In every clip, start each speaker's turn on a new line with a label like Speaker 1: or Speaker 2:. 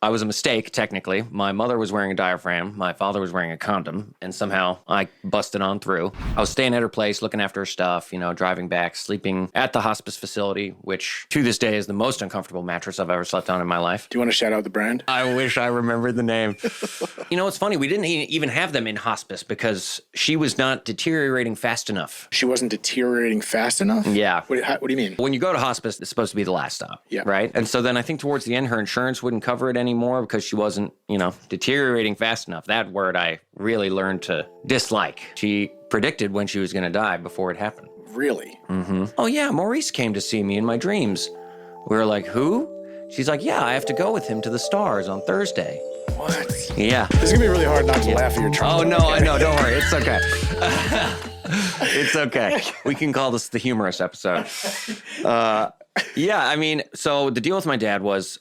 Speaker 1: I was a mistake, technically. My mother was wearing a diaphragm. My father was wearing a condom. And somehow I busted on through. I was staying at her place, looking after her stuff, driving back, sleeping at the hospice facility, which to this day is the most uncomfortable mattress I've ever slept on in my life.
Speaker 2: Do you want to shout out the brand?
Speaker 1: I wish I remembered the name. It's funny. We didn't even have them in hospice because she was not deteriorating fast enough.
Speaker 2: She wasn't deteriorating fast enough?
Speaker 1: Yeah.
Speaker 2: What do you mean?
Speaker 1: When you go to hospice, it's supposed to be the last stop.
Speaker 2: Yeah.
Speaker 1: Right? And so then I think towards the end, her insurance wouldn't cover it anymore because she wasn't, deteriorating fast enough. That word I really learned to dislike. She predicted when she was going to die before it happened.
Speaker 2: Really?
Speaker 1: Mm-hmm. Oh, yeah. Maurice came to see me in my dreams. We were like, who? She's like, yeah, I have to go with him to the stars on Thursday.
Speaker 2: What?
Speaker 1: Yeah.
Speaker 2: It's going to be really hard not to laugh at your trauma.
Speaker 1: Oh, no, I know. Don't worry. It's okay. It's okay. We can call this the humorous episode. So the deal with my dad was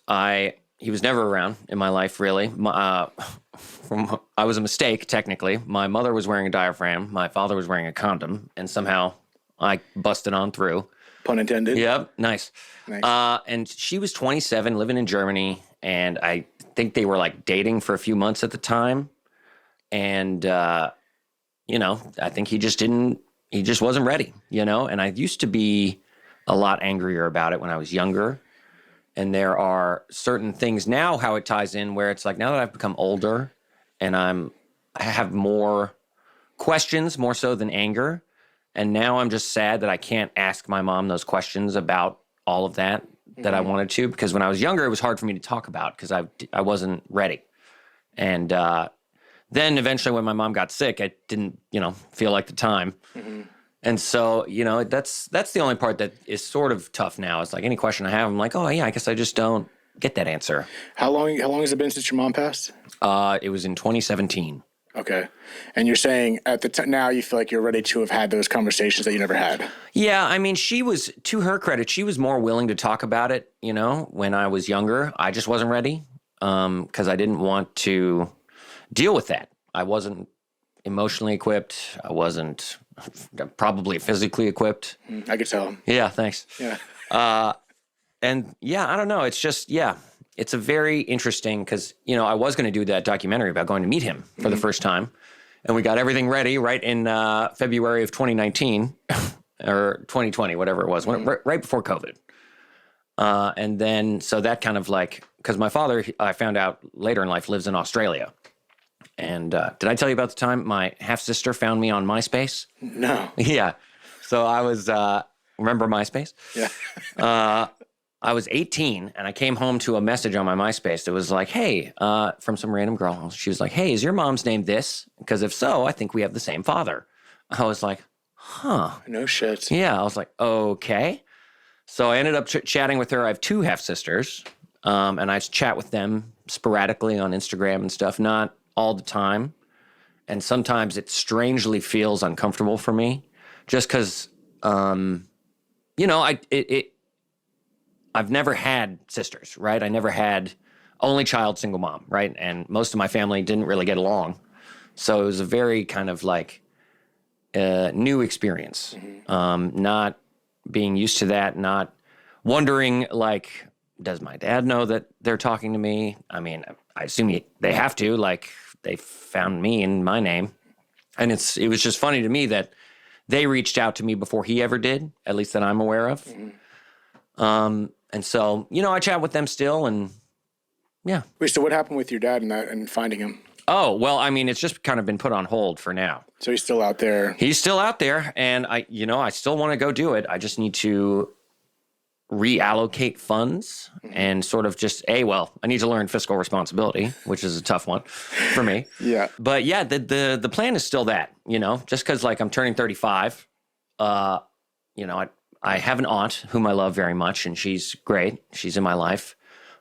Speaker 1: he was never around in my life, really. I was a mistake, technically. My mother was wearing a diaphragm. My father was wearing a condom. And somehow I busted on through.
Speaker 2: Pun intended.
Speaker 1: Yep. Nice. And she was 27, living in Germany. And I think they were dating for a few months at the time. And, I think he just wasn't ready, And I used to be a lot angrier about it when I was younger. And there are certain things now, how it ties in, where it's now that I've become older and I have more questions, more so than anger. And now I'm just sad that I can't ask my mom those questions about all of that I wanted to. Because when I was younger, it was hard for me to talk about because I wasn't ready. And then eventually when my mom got sick, I didn't, feel like the time. Mm-hmm. And so, that's the only part that is sort of tough now. It's any question I have, I'm like, oh, yeah, I guess I just don't get that answer.
Speaker 2: How long has it been since your mom passed?
Speaker 1: It was in 2017.
Speaker 2: Okay. And you're saying at the time now you feel like you're ready to have had those conversations that you never had.
Speaker 1: Yeah, she was, to her credit, she was more willing to talk about it, when I was younger. I just wasn't ready because I didn't want to deal with that. I wasn't emotionally equipped. I wasn't probably physically equipped.
Speaker 2: I could tell.
Speaker 1: Yeah, thanks.
Speaker 2: Yeah.
Speaker 1: And yeah, I don't know. It's just, it's a very interesting because, I was going to do that documentary about going to meet him for the first time. And we got everything ready right in February of 2019 or 2020, whatever it was, right before COVID. And then, so that kind of because my father, I found out later in life, lives in Australia. And did I tell you about the time my half-sister found me on MySpace?
Speaker 2: No.
Speaker 1: Yeah. So I was, remember MySpace?
Speaker 2: Yeah.
Speaker 1: I was 18, and I came home to a message on my MySpace that was like, hey, from some random girl. She was like, hey, is your mom's name this? Because if so, I think we have the same father. I was like, huh.
Speaker 2: No shit.
Speaker 1: Yeah. I was like, okay. So I ended up chatting with her. I have two half-sisters, and I chat with them sporadically on Instagram and stuff, not all the time. And sometimes it strangely feels uncomfortable for me just because, I've never had sisters, right? I never had only child, single mom, right? And most of my family didn't really get along. So it was a very kind of new experience. Mm-hmm. Not being used to that, not wondering does my dad know that they're talking to me? I mean, I assume they have to, they found me in my name. And it was just funny to me that they reached out to me before he ever did, at least that I'm aware of. Mm-hmm. And so, I chat with them still and yeah.
Speaker 2: Wait, so what happened with your dad and finding him?
Speaker 1: Oh, well, it's just kind of been put on hold for now.
Speaker 2: So he's still out there.
Speaker 1: He's still out there and I still want to go do it. I just need to reallocate funds and sort of just, I need to learn fiscal responsibility, which is a tough one for me.
Speaker 2: Yeah.
Speaker 1: But yeah, the plan is still that, just because I'm turning 35, I have an aunt whom I love very much and she's great. She's in my life.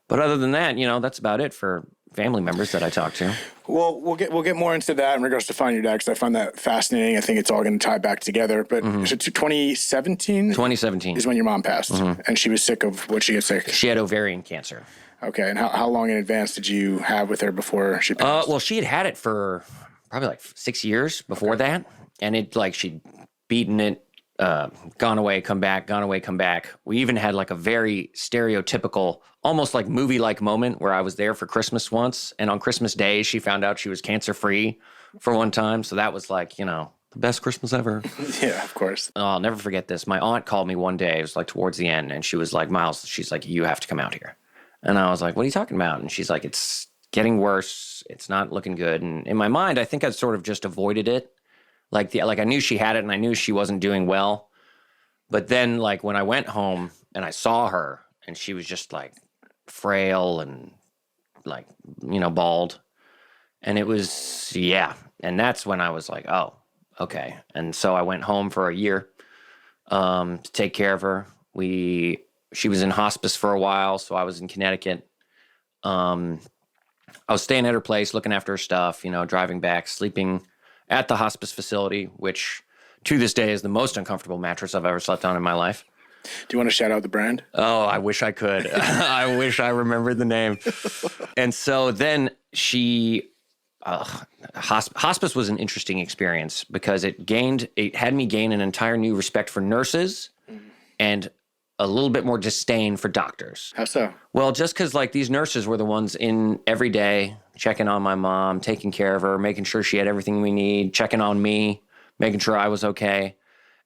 Speaker 1: But other than that, that's about it for family members that I talk to.
Speaker 2: Well, we'll get more into that in regards to finding your dad because I find that fascinating. I think it's all going to tie back together. But is it 2017?
Speaker 1: 2017
Speaker 2: is when your mom passed, and she was sick of what she get sick.
Speaker 1: She had ovarian cancer.
Speaker 2: Okay, and how long in advance did you have with her before she passed?
Speaker 1: Well, she had it for probably 6 years before that, and it she'd beaten it. Gone away, come back, gone away, come back. We even had a very stereotypical almost like movie-like moment where I was there for Christmas once, and on Christmas Day, she found out she was cancer-free for one time. So that was like, the best Christmas ever.
Speaker 2: Yeah, of course.
Speaker 1: Oh, I'll never forget this. My aunt called me one day. It was like towards the end, and she was like, Miles, she's like, you have to come out here. And I was like, what are you talking about? And she's like, it's getting worse. It's not looking good. And in my mind, I think I sort of just avoided it. Like I knew she had it, and I knew she wasn't doing well. But then, like, when I went home and I saw her, and she was just like frail and like, bald. And it was, yeah. And that's when I was like, oh, okay. And so I went home for a year to take care of her. She was in hospice for a while, so I was in Connecticut. I was staying at her place, looking after her stuff, driving back, sleeping at the hospice facility, which to this day is the most uncomfortable mattress I've ever slept on in my life.
Speaker 2: Do you want to shout out the brand?
Speaker 1: Oh, I wish I could. I wish I remembered the name. And so then hospice was an interesting experience because it had me gain an entire new respect for nurses and a little bit more disdain for doctors.
Speaker 2: How so?
Speaker 1: Well, just because like these nurses were the ones in every day, checking on my mom, taking care of her, making sure she had everything we need, checking on me, making sure I was okay.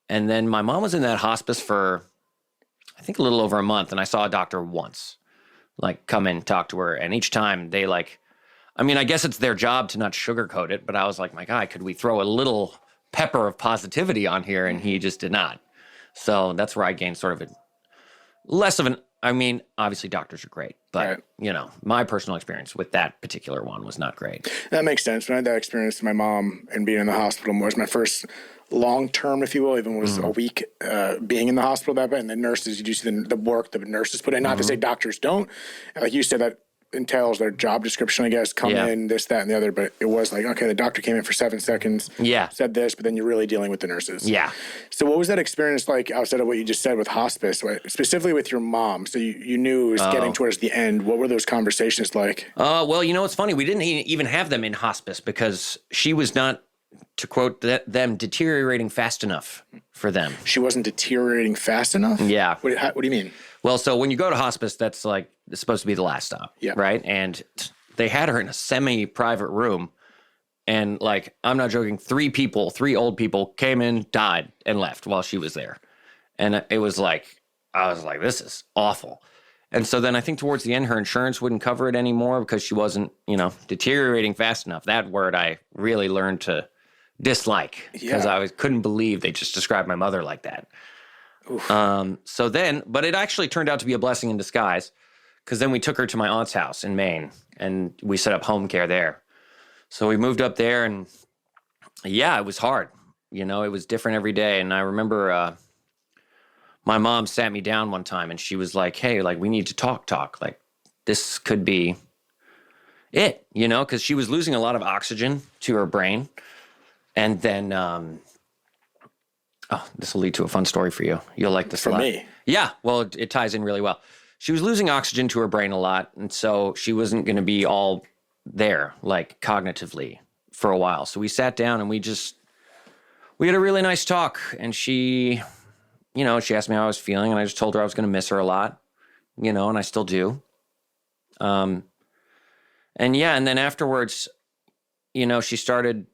Speaker 1: And then my mom was in that hospice for, I think, a little over a month, and I saw a doctor once, like come in, talk to her. And each time they I guess it's their job to not sugarcoat it, but I was like, my God, could we throw a little pepper of positivity on here? And he just did not. So that's where I gained sort of obviously doctors are great, but
Speaker 2: right.
Speaker 1: My personal experience with that particular one was not great.
Speaker 2: That makes sense. When I had that experience with my mom and being in the hospital was my first long-term, if you will, even was a week being in the hospital that bad. And the nurses, you do see the work the nurses put in, not to say doctors don't. And like you said, that entails their job description, I guess, come in, this, that, and the other. But it was like, okay, the doctor came in for 7 seconds, said this, but then you're really dealing with the nurses.
Speaker 1: Yeah.
Speaker 2: So what was that experience like outside of what you just said with hospice, specifically with your mom? So you knew it was getting towards the end. What were those conversations like?
Speaker 1: Well, it's funny. We didn't even have them in hospice because she was not, to quote them, deteriorating fast enough for them.
Speaker 2: She wasn't deteriorating fast enough?
Speaker 1: Yeah.
Speaker 2: What do you mean?
Speaker 1: Well, so when you go to hospice, that's like, it's supposed to be the last stop, right? And they had her in a semi-private room, and like, I'm not joking, 3 old people came in, died, and left while she was there. And it was like, I was like, this is awful. And so then I think towards the end, her insurance wouldn't cover it anymore because she wasn't, deteriorating fast enough. That word I really learned to dislike because I couldn't believe they just described my mother like that. So then, but it actually turned out to be a blessing in disguise because then we took her to my aunt's house in Maine and we set up home care there. So we moved up there and it was hard. It was different every day. And I remember my mom sat me down one time and she was like, hey, like we need to talk. Like this could be it, because she was losing a lot of oxygen to her brain. And then, this will lead to a fun story for you. You'll like this a lot. For
Speaker 2: me?
Speaker 1: Yeah, well, it ties in really well. She was losing oxygen to her brain a lot, and so she wasn't going to be all there, like cognitively, for a while. So we sat down and we had a really nice talk, and she asked me how I was feeling, and I just told her I was going to miss her a lot, and I still do. And then afterwards, she started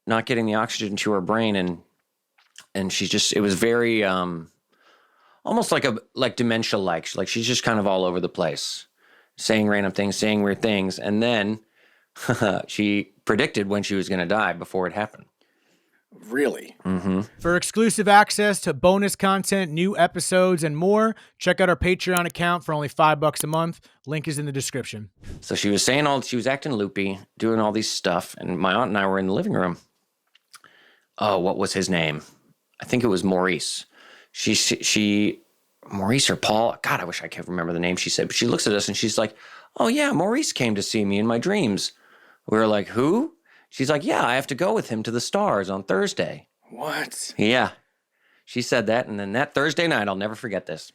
Speaker 1: not getting the oxygen to her brain, and it was very, almost like dementia-like. Like she's just kind of all over the place, saying random things, saying weird things. And then she predicted when she was going to die before it happened.
Speaker 2: Really?
Speaker 1: Mm-hmm.
Speaker 3: For exclusive access to bonus content, new episodes, and more, check out our Patreon account for only $5 a month. Link is in the description.
Speaker 1: So she was she was acting loopy, doing all these stuff. And my aunt and I were in the living room. Oh, what was his name? I think it was Maurice. She Maurice or Paul. God, I wish I could remember the name she said. But she looks at us and she's like, oh yeah, Maurice came to see me in my dreams. We were like, who? She's like, yeah, I have to go with him to the stars on Thursday.
Speaker 2: What?
Speaker 1: Yeah. She said that. And then that Thursday night, I'll never forget this.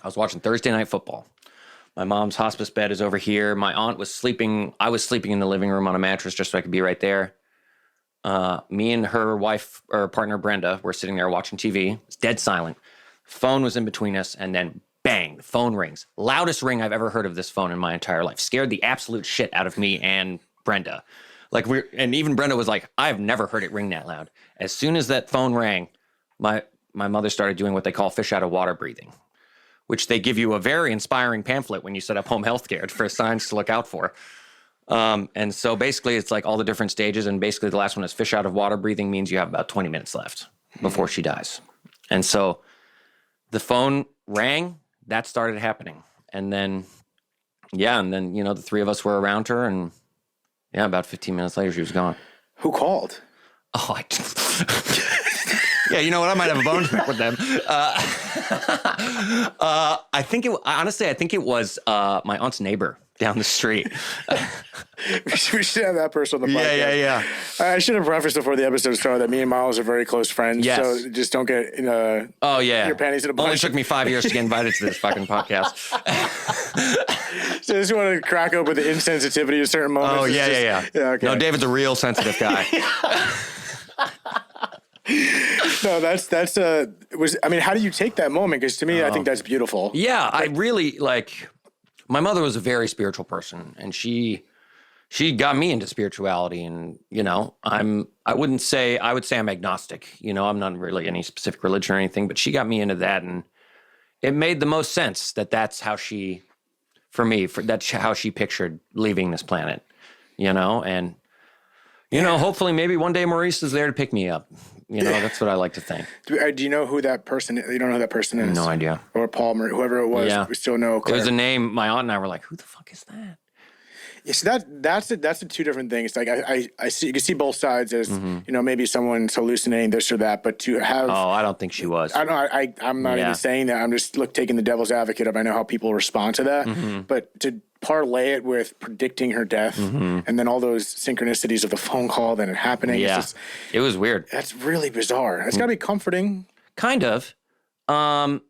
Speaker 1: I was watching Thursday Night Football. My mom's hospice bed is over here. My aunt was sleeping. I was sleeping in the living room on a mattress just so I could be right there. Me and her wife or partner, Brenda, were sitting there watching TV. It's dead silent. Phone was in between us. And then bang, the phone rings. Loudest ring I've ever heard of this phone in my entire life. Scared the absolute shit out of me and Brenda. And even Brenda was like, I've never heard it ring that loud. As soon as that phone rang, my mother started doing what they call fish out of water breathing, which they give you a very inspiring pamphlet when you set up home health care for signs to look out for. And so basically it's like all the different stages. And basically the last one is fish out of water breathing means you have about 20 minutes left before she dies. And so the phone rang, that started happening. And then, the three of us were around her, and about 15 minutes later, she was gone.
Speaker 2: Who called?
Speaker 1: Oh, yeah, you know what? I might have a bone to pick with them. I think it was my aunt's neighbor down the street.
Speaker 2: We should have that person on the podcast.
Speaker 1: Yeah.
Speaker 2: I should have prefaced before the episode started that me and Miles are very close friends.
Speaker 1: Yes.
Speaker 2: So just don't get your panties in a bunch.
Speaker 1: Only took me 5 years to get invited to this fucking podcast.
Speaker 2: So I just want to crack open the insensitivity of certain moments.
Speaker 1: Oh, yeah.
Speaker 2: Okay.
Speaker 1: No, David's a real sensitive guy.
Speaker 2: No, how do you take that moment? Because to me, I think that's beautiful.
Speaker 1: Yeah, I really my mother was a very spiritual person, and she got me into spirituality, and I would say I'm agnostic. I'm not really any specific religion or anything, but she got me into that, and it made the most sense that's how that's how she pictured leaving this planet, and hopefully maybe one day Maurice is there to pick me up. That's what I like to think.
Speaker 2: Do you know who that person is? You don't know who that person is?
Speaker 1: No idea.
Speaker 2: Or Paul, whoever it was, we still know.
Speaker 1: It was a name. My aunt and I were like, who the fuck is that?
Speaker 2: Yeah, so that's the two different things. Like I see, you can see both sides as, maybe someone's hallucinating this or that, but to have.
Speaker 1: Oh, I don't think she was.
Speaker 2: I don't know. I'm not even saying that. I'm just taking the devil's advocate of, I know how people respond to that, but to parlay it with predicting her death and then all those synchronicities of the phone call, then it happening.
Speaker 1: Yeah. It was weird.
Speaker 2: That's really bizarre. It's gotta be comforting.
Speaker 1: Kind of. Yeah,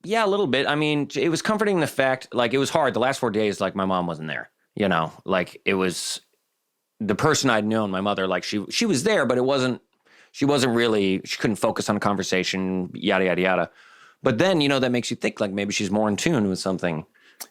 Speaker 1: a little bit. I mean, it was comforting the fact, it was hard. The last 4 days, my mom wasn't there. It was the person I'd known, my mother, she was there, but she couldn't focus on a conversation, yada, yada, yada. But then, that makes you think maybe she's more in tune with something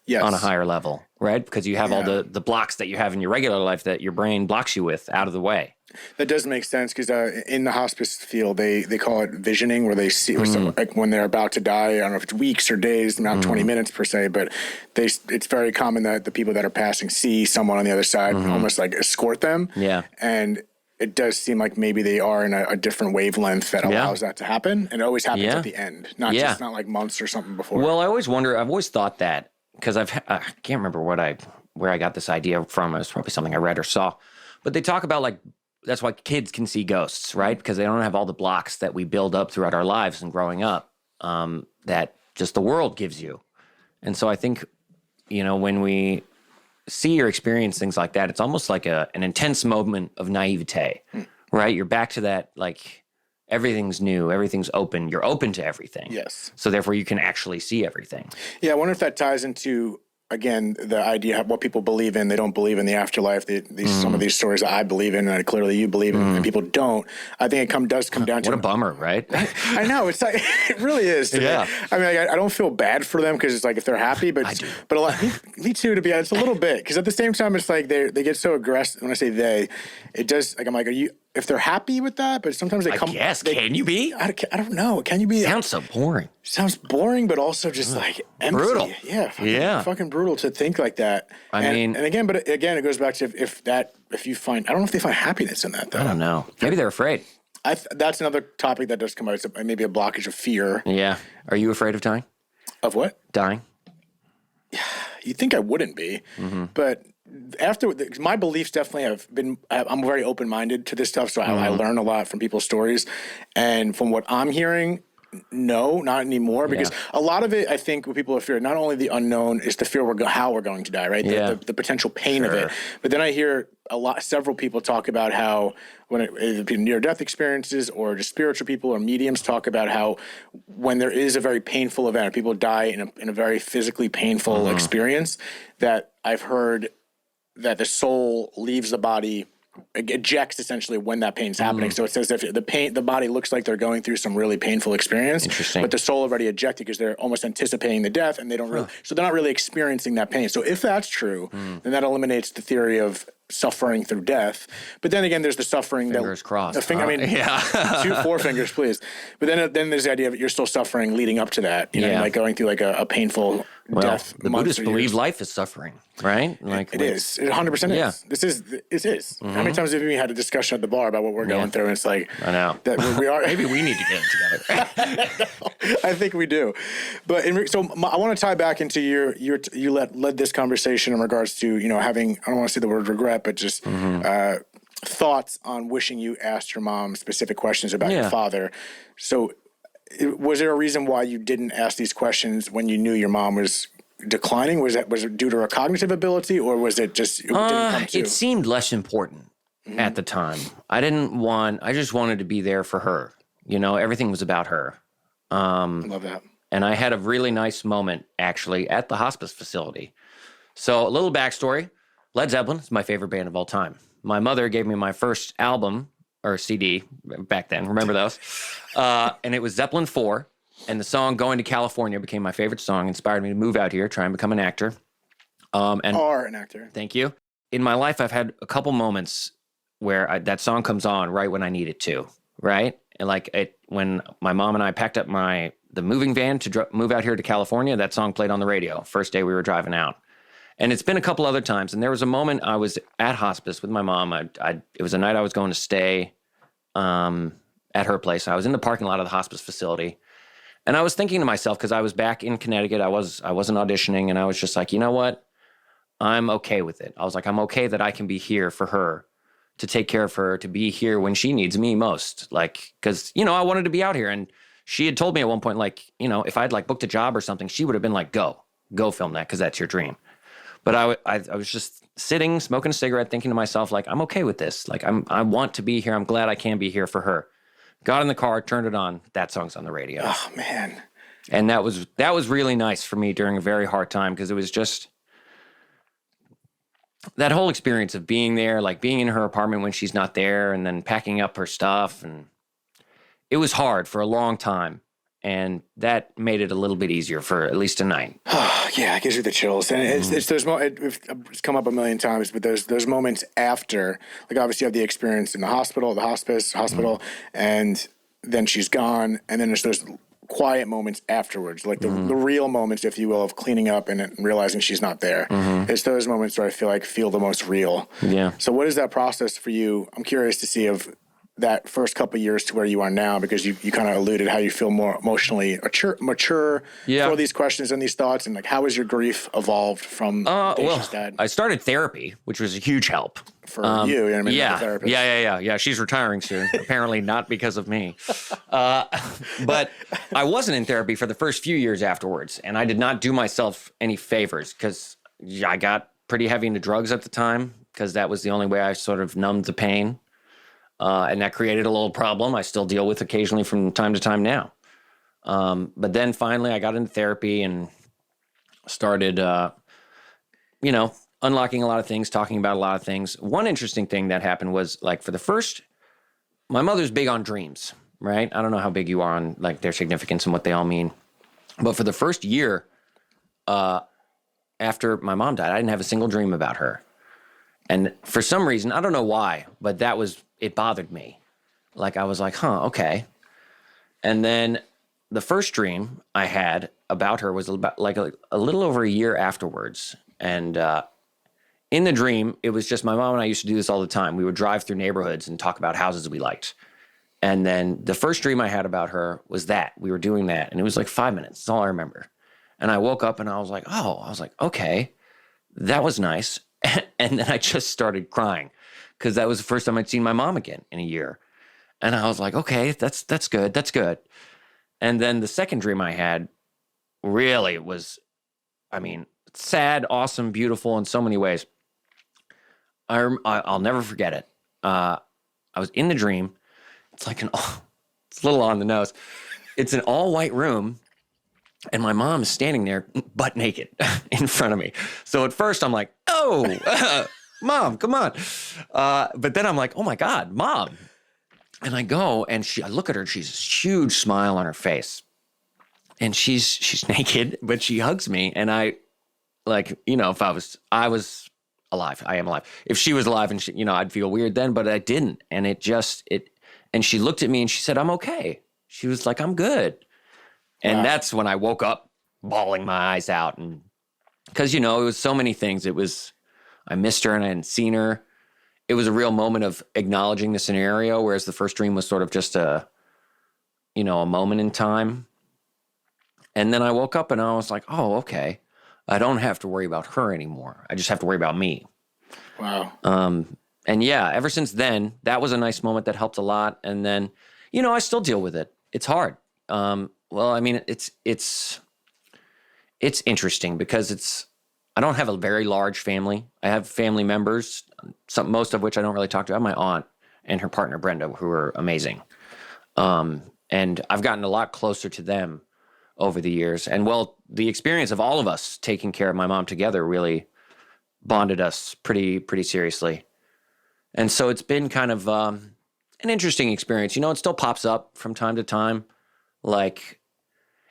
Speaker 1: on a higher level, right? Because you have all the blocks that you have in your regular life that your brain blocks you with out of the way.
Speaker 2: That does make sense because in the hospice field, they call it visioning, where they see when they're about to die. I don't know if it's weeks or days, not 20 minutes per se, but it's very common that the people that are passing see someone on the other side, almost escort them.
Speaker 1: Yeah,
Speaker 2: and it does seem like maybe they are in a different wavelength that allows that to happen, and it always happens at the end, not like months or something before.
Speaker 1: Well, I always wonder. I've always thought that because I can't remember where I got this idea from. It was probably something I read or saw, but they talk about that's why kids can see ghosts, right? Because they don't have all the blocks that we build up throughout our lives and growing up that just the world gives you. And so I think, when we see or experience things like that, it's almost like an intense moment of naivete, right? You're back to that, everything's new, everything's open. You're open to everything.
Speaker 2: Yes.
Speaker 1: So therefore you can actually see everything.
Speaker 2: Yeah, I wonder if that ties into, again, the idea of what people believe in. They don't believe in the afterlife. Some of these stories that I believe in, and clearly you believe in, and people don't. I think it does come down to...
Speaker 1: What a bummer, right?
Speaker 2: I know. It's it really is.
Speaker 1: Yeah.
Speaker 2: Me. I mean, I don't feel bad for them because it's if they're happy, but
Speaker 1: I do.
Speaker 2: But a lot, me too, to be honest, a little bit. Because at the same time, it's they get so aggressive. When I say they, it does, I'm are you... If they're happy with that, but sometimes they come...
Speaker 1: Yes, can you be?
Speaker 2: I don't know. Can you be?
Speaker 1: Sounds so boring.
Speaker 2: Sounds boring, but also just empty.
Speaker 1: Brutal.
Speaker 2: Yeah. Fucking brutal to think like that. And again, it goes back to if you find... I don't know if they find happiness in that, though.
Speaker 1: I don't know. Maybe they're afraid.
Speaker 2: That's another topic that does come out. It's maybe a blockage of fear.
Speaker 1: Yeah. Are you afraid of dying?
Speaker 2: Of what?
Speaker 1: Dying.
Speaker 2: You'd think I wouldn't be, but... my beliefs definitely have been, I'm very open-minded to this stuff, so I learn a lot from people's stories. And from what I'm hearing, no, not anymore, because a lot of it, I think, what people are fearing, not only the unknown, is the fear how we're going to die, right? The potential pain of it. But then I hear several people talk about how when it be near-death experiences or just spiritual people or mediums talk about how when there is a very painful event, people die in a very physically painful experience, that I've heard that the soul leaves the body ejects essentially when that pain's happening. So it says if the body looks like they're going through some really painful experience, but the soul already ejected because they're almost anticipating the death and they don't really, so they're not really experiencing that pain. So if that's true, then that eliminates the theory of suffering through death. But then again, there's the suffering
Speaker 1: fingers crossed.
Speaker 2: I mean, four fingers, please. But then there's the idea of you're still suffering leading up to that, you know, like going through like a painful death.
Speaker 1: The Buddhists believe life is suffering, right? Like
Speaker 2: it is. It 100% is. This is. How many times have we had a discussion at the bar about what we're going through? And it's like,
Speaker 1: I know
Speaker 2: that we are.
Speaker 1: Maybe we need to get it together.
Speaker 2: I think we do. But I want to tie back into you led this conversation in regards to, you know, having, I don't want to say the word regret, but just thoughts on wishing you asked your mom specific questions about your father. So was there a reason why you didn't ask these questions when you knew your mom was declining? Was it due to her cognitive ability, or was it just it didn't come to?
Speaker 1: It seemed less important at the time. I just wanted to be there for her. You know, everything was about her.
Speaker 2: Love that.
Speaker 1: And I had a really nice moment actually at the hospice facility. So a little backstory. Led Zeppelin is my favorite band of all time. My mother gave me my first album or CD back then. Remember those? And it was Zeppelin 4. And the song Going to California became my favorite song, inspired me to move out here, try and become an actor. And
Speaker 2: are an actor.
Speaker 1: Thank you. In my life, I've had a couple moments where that song comes on right when I need it to, right? And like when my mom and I packed up the moving van to move out here to California, that song played on the radio first day we were driving out. And it's been a couple other times. And there was a moment I was at hospice with my mom. It was a night I was going to stay at her place. I was in the parking lot of the hospice facility. And I was thinking to myself, because I was back in Connecticut, I wasn't auditioning, and I was just like, you know what? I'm okay with it. I was like, I'm okay that I can be here for her, to take care of her, to be here when she needs me most. Like, because, you know, I wanted to be out here. And she had told me at one point, like, you know, if I'd like booked a job or something, she would have been like, go film that, because that's your dream. But I was just sitting, smoking a cigarette, thinking to myself, like, I'm okay with this. Like, I want to be here. I'm glad I can be here for her. Got in the car, turned it on. That song's on the radio.
Speaker 2: Oh, man.
Speaker 1: And that was really nice for me during a very hard time, because it was just that whole experience of being there, like being in her apartment when she's not there, and then packing up her stuff. And it was hard for a long time. And that made it a little bit easier for at least a night.
Speaker 2: Yeah, it gives you the chills. And it's come up a million times, but those moments after, like obviously you have the experience in the hospital, the hospice, and then she's gone. And then there's those quiet moments afterwards, like the real moments, if you will, of cleaning up and realizing she's not there. It's those moments where I feel the most real.
Speaker 1: Yeah.
Speaker 2: So what is that process for you? I'm curious to see if that first couple of years to where you are now, because you kind of alluded how you feel more emotionally mature for these questions and these thoughts, and like how has your grief evolved from Dacia's dad?
Speaker 1: I started therapy, which was a huge help
Speaker 2: for you. I mean, therapist.
Speaker 1: Yeah. She's retiring soon. Apparently not because of me. But I wasn't in therapy for the first few years afterwards, and I did not do myself any favors, because I got pretty heavy into drugs at the time, because that was the only way I sort of numbed the pain. And that created a little problem I still deal with occasionally from time to time now. But then finally I got into therapy and started, unlocking a lot of things, talking about a lot of things. One interesting thing that happened was, like, my mother's big on dreams, right? I don't know how big you are on like their significance and what they all mean. But for the first year after my mom died, I didn't have a single dream about her. And for some reason, I don't know why, but it bothered me. Like, I was like, okay. And then the first dream I had about her was about like a little over a year afterwards. And in the dream, it was just my mom and I used to do this all the time. We would drive through neighborhoods and talk about houses we liked. And then the first dream I had about her was that. We were doing that. And it was like 5 minutes. That's all I remember. And I woke up and I was like, okay, that was nice. And then I just started crying, because that was the first time I'd seen my mom again in a year. And I was like, okay, that's good. And then the second dream I had really was, sad, awesome, beautiful in so many ways. I'll never forget it. I was in the dream. It's like it's a little on the nose. It's an all white room. And my mom is standing there butt naked in front of me. So at first I'm like, oh, Mom, come on. But then I'm like, oh my God, Mom. And I go and I look at her, she's this huge smile on her face. And she's naked, but she hugs me. And I, like, if I was alive, I am alive. If she was alive and she, I'd feel weird then, but I didn't. And and she looked at me and she said, I'm okay. She was like, I'm good. And that's when I woke up bawling my eyes out. And because, it was so many things. I missed her and I hadn't seen her. It was a real moment of acknowledging the scenario, whereas the first dream was sort of just a moment in time. And then I woke up and I was like, oh, okay. I don't have to worry about her anymore. I just have to worry about me. Wow. And yeah, ever since then, that was a nice moment that helped a lot. And then, I still deal with it. It's hard. Well, I mean, it's interesting because I don't have a very large family. I have family members, most of which I don't really talk to. I have my aunt and her partner, Brenda, who are amazing. And I've gotten a lot closer to them over the years. And well, the experience of all of us taking care of my mom together really bonded us pretty seriously. And so it's been kind of an interesting experience. It still pops up from time to time. Like,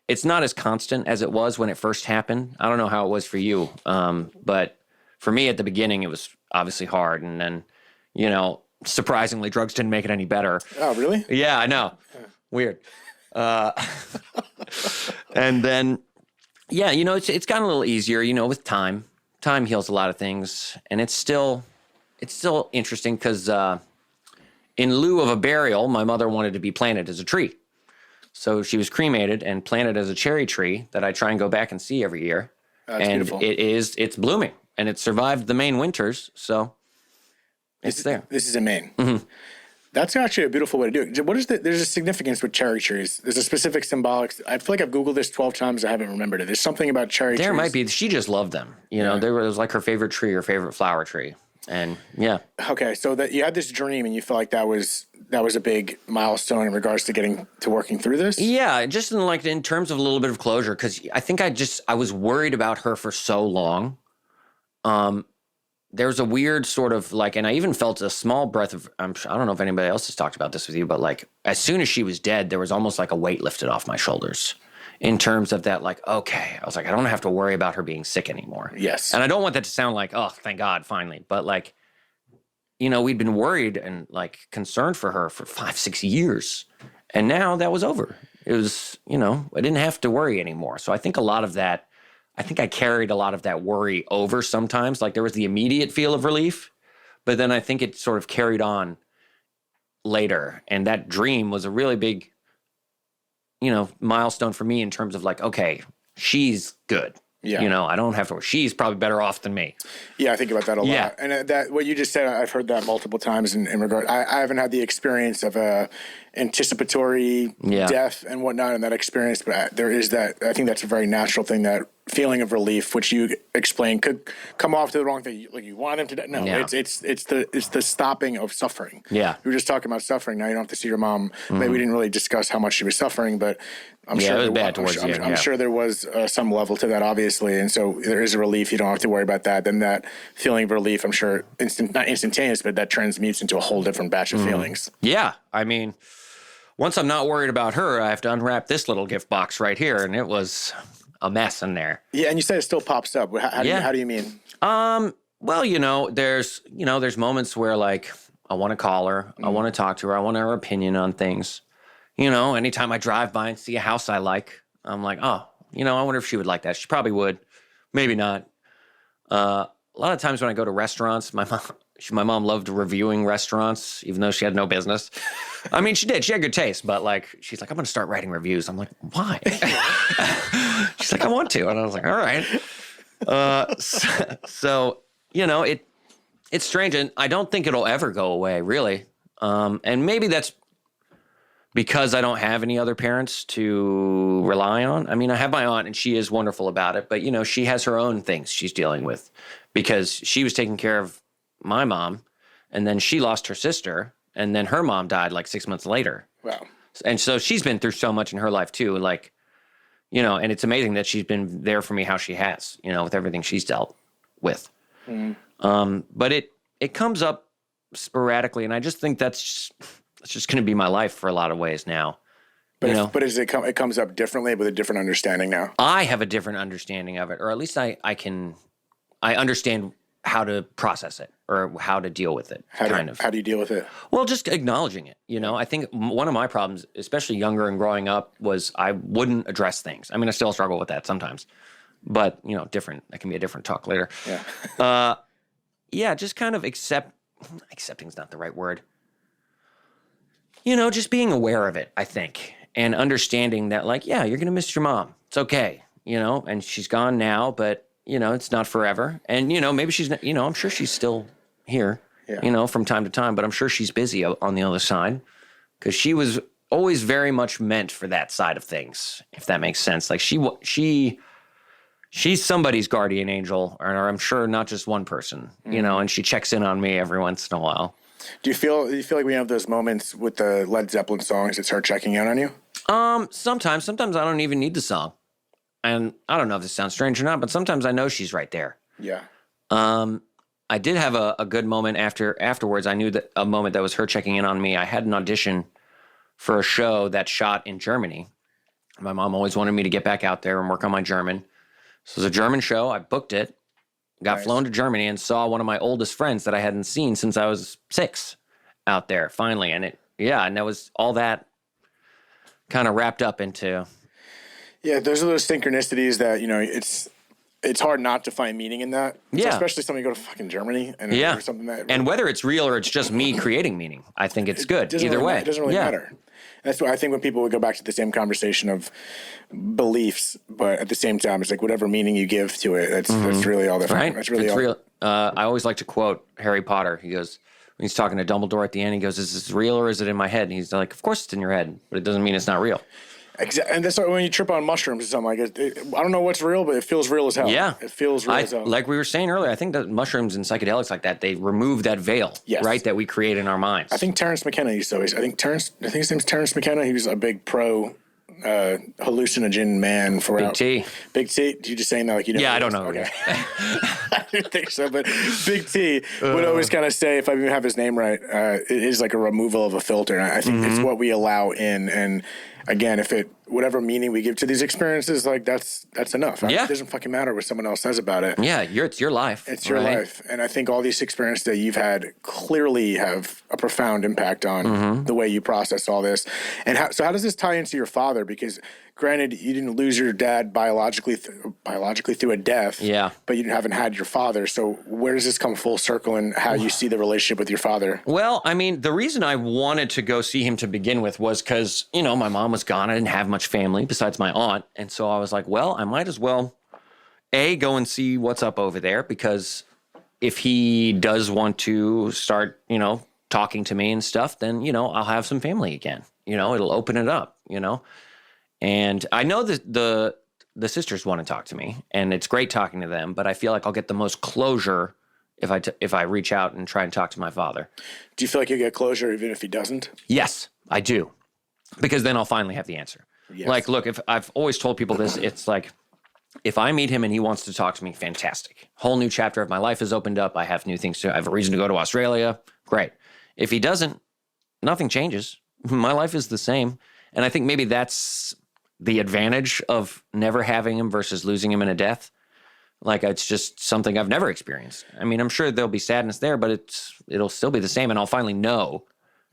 Speaker 1: it's not as constant as it was when it first happened. I don't know how it was for you. But for me at the beginning, it was obviously hard. And then, surprisingly, drugs didn't make it any better.
Speaker 2: Oh, really?
Speaker 1: Yeah, I know. Weird. And then, yeah, it's gotten a little easier, with time. Time heals a lot of things. And it's still interesting because in lieu of a burial, my mother wanted to be planted as a tree. So she was cremated and planted as a cherry tree that I try and go back and see every year.
Speaker 2: That's
Speaker 1: and
Speaker 2: beautiful.
Speaker 1: It's blooming and it survived the Maine winters. So it's there.
Speaker 2: This is in Maine.
Speaker 1: Mm-hmm.
Speaker 2: That's actually a beautiful way to do it. There's a significance with cherry trees. There's a specific symbolic. I feel like I've Googled this 12 times. I haven't remembered it. There's something about cherry trees.
Speaker 1: There might be. She just loved them. It was like her favorite tree or favorite flower tree. And yeah.
Speaker 2: Okay. So that you had this dream and you felt like that was a big milestone in regards to working through this.
Speaker 1: Yeah. Just in terms of a little bit of closure. Cause I think I was worried about her for so long. There's a weird sort of and I even felt a small breath of, I don't know if anybody else has talked about this with you, but as soon as she was dead, there was almost like a weight lifted off my shoulders in terms of that, okay, I was like, I don't have to worry about her being sick anymore.
Speaker 2: Yes.
Speaker 1: And I don't want that to sound like, oh, thank God, finally. But we'd been worried and concerned for her for 5-6 years. And now that was over. It was, I didn't have to worry anymore. So I think I carried a lot of that worry over sometimes. There was the immediate feel of relief, but then I think it sort of carried on later. And that dream was a really big, milestone for me in terms of okay, she's good. Yeah. I don't have to worry. She's probably better off than me.
Speaker 2: Yeah, I think about that a lot. And that what you just said, I've heard that multiple times in regard. I haven't had the experience of a anticipatory death and whatnot in that experience, but there is that. I think that's a very natural thing, that feeling of relief, which you explained could come off to the wrong thing. You want them to die. No, it's the stopping of suffering.
Speaker 1: Yeah.
Speaker 2: We were just talking about suffering. Now you don't have to see your mom. Mm-hmm. Maybe we didn't really discuss how much she was suffering, but I'm sure there was some level to that, obviously. And so there is a relief. You don't have to worry about that. Then that feeling of relief, I'm sure, not instantaneous, but that transmutes into a whole different batch of feelings.
Speaker 1: Yeah. I mean, once I'm not worried about her, I have to unwrap this little gift box right here. And it was a mess in there.
Speaker 2: Yeah. And you said it still pops up. How do you mean?
Speaker 1: Well, there's moments where I want to call her. Mm-hmm. I want to talk to her. I want her opinion on things. Anytime I drive by and see a house I like, I'm like, oh, I wonder if she would like that. She probably would. Maybe not. A lot of times when I go to restaurants, my mom loved reviewing restaurants, even though she had no business. I mean, she did. She had good taste, but she's like, I'm going to start writing reviews. I'm like, why? She's like, I want to. And I was like, all right. So it's strange. And I don't think it'll ever go away, really. And maybe that's because I don't have any other parents to rely on. I mean, I have my aunt and she is wonderful about it, but she has her own things she's dealing with because she was taking care of my mom and then she lost her sister and then her mom died 6 months later.
Speaker 2: Wow.
Speaker 1: And so she's been through so much in her life too. And it's amazing that she's been there for me how she has, with everything she's dealt with. Mm. But it comes up sporadically, and I just think that's just going to be my life for a lot of ways now.
Speaker 2: But it comes up differently with a different understanding now.
Speaker 1: I have a different understanding of it, or at least I understand how to process it or how to deal with it.
Speaker 2: How do you deal with it?
Speaker 1: Well, just acknowledging it. I think one of my problems, especially younger and growing up, was I wouldn't address things. I mean, I still struggle with that sometimes, but different. That can be a different talk later.
Speaker 2: Yeah.
Speaker 1: Yeah, just kind of accepting is not the right word. Just being aware of it, I think, and understanding that, like, yeah, you're going to miss your mom. It's okay, and she's gone now, but, it's not forever. And, maybe she's, I'm sure she's still here, from time to time, but I'm sure she's busy on the other side because she was always very much meant for that side of things, if that makes sense. Like she's somebody's guardian angel, or I'm sure not just one person, and she checks in on me every once in a while.
Speaker 2: Do you feel like we have those moments with the Led Zeppelin songs that start checking in on you?
Speaker 1: Sometimes I don't even need the song. And I don't know if this sounds strange or not, but sometimes I know she's right there.
Speaker 2: Yeah.
Speaker 1: I did have a good moment afterwards. I knew that a moment that was her checking in on me. I had an audition for a show that shot in Germany. My mom always wanted me to get back out there and work on my German. So it was a German show. I booked it, got flown to Germany, and saw one of my oldest friends that I hadn't seen since I was 6 out there finally. And and that was all that kind of wrapped up into.
Speaker 2: Yeah, those are those synchronicities that, it's hard not to find meaning in that.
Speaker 1: Yeah.
Speaker 2: Especially something you go to fucking Germany or something that.
Speaker 1: And whether it's real or it's just me creating meaning, I think it's good. Either way.
Speaker 2: It doesn't really matter. That's why I think when people would go back to the same conversation of beliefs, but at the same time, it's like whatever meaning you give to it, that's really all that.
Speaker 1: Right?
Speaker 2: That's really
Speaker 1: it's
Speaker 2: all.
Speaker 1: Real. I always like to quote Harry Potter. He goes, when he's talking to Dumbledore at the end, he goes, "Is this real or is it in my head?" And he's like, "Of course it's in your head, but it doesn't mean it's not real."
Speaker 2: Exactly. And that's why when you trip on mushrooms or something like it, I don't know what's real, but it feels real as hell.
Speaker 1: Yeah.
Speaker 2: It feels real as hell.
Speaker 1: Like we were saying earlier, I think that mushrooms and psychedelics like that, they remove that veil, right, that we create in our minds.
Speaker 2: I think Terrence McKenna used to always, I think his name's Terrence McKenna. He was a big pro hallucinogen man for
Speaker 1: Big T.
Speaker 2: Big T. You just saying that like you know?
Speaker 1: Yeah, I don't know.
Speaker 2: Okay. I didn't think so, but Big T would always kind of say, if I even have his name right, it is like a removal of a filter. And I think it's what we allow in. And again, whatever meaning we give to these experiences, like that's enough. It doesn't fucking matter what someone else says about it.
Speaker 1: Yeah, it's your life.
Speaker 2: It's your life. And I think all these experiences that you've had clearly have a profound impact on the way you process all this. And how does this tie into your father? Because granted, you didn't lose your dad biologically through a death, but you haven't had your father. So where does this come full circle in how you see the relationship with your father?
Speaker 1: Well, I mean, the reason I wanted to go see him to begin with was because, my mom was gone. I didn't have much family besides my aunt. And so I was like, well, I might as well, go and see what's up over there, because if he does want to start, talking to me and stuff, then, I'll have some family again. It'll open it up, And I know that the sisters want to talk to me, and it's great talking to them, but I feel like I'll get the most closure if I reach out and try and talk to my father.
Speaker 2: Do you feel like you get closure even if he doesn't?
Speaker 1: Yes, I do. Because then I'll finally have the answer. Yes. Like, look, if I've always told people this, it's like, if I meet him and he wants to talk to me, fantastic. Whole new chapter of my life has opened up. I have new things I have a reason to go to Australia. Great. If he doesn't, nothing changes. My life is the same. And I think maybe that's the advantage of never having him versus losing him in a death. Like, it's just something I've never experienced. I mean, I'm sure there'll be sadness there, but it'll still be the same, and I'll finally know,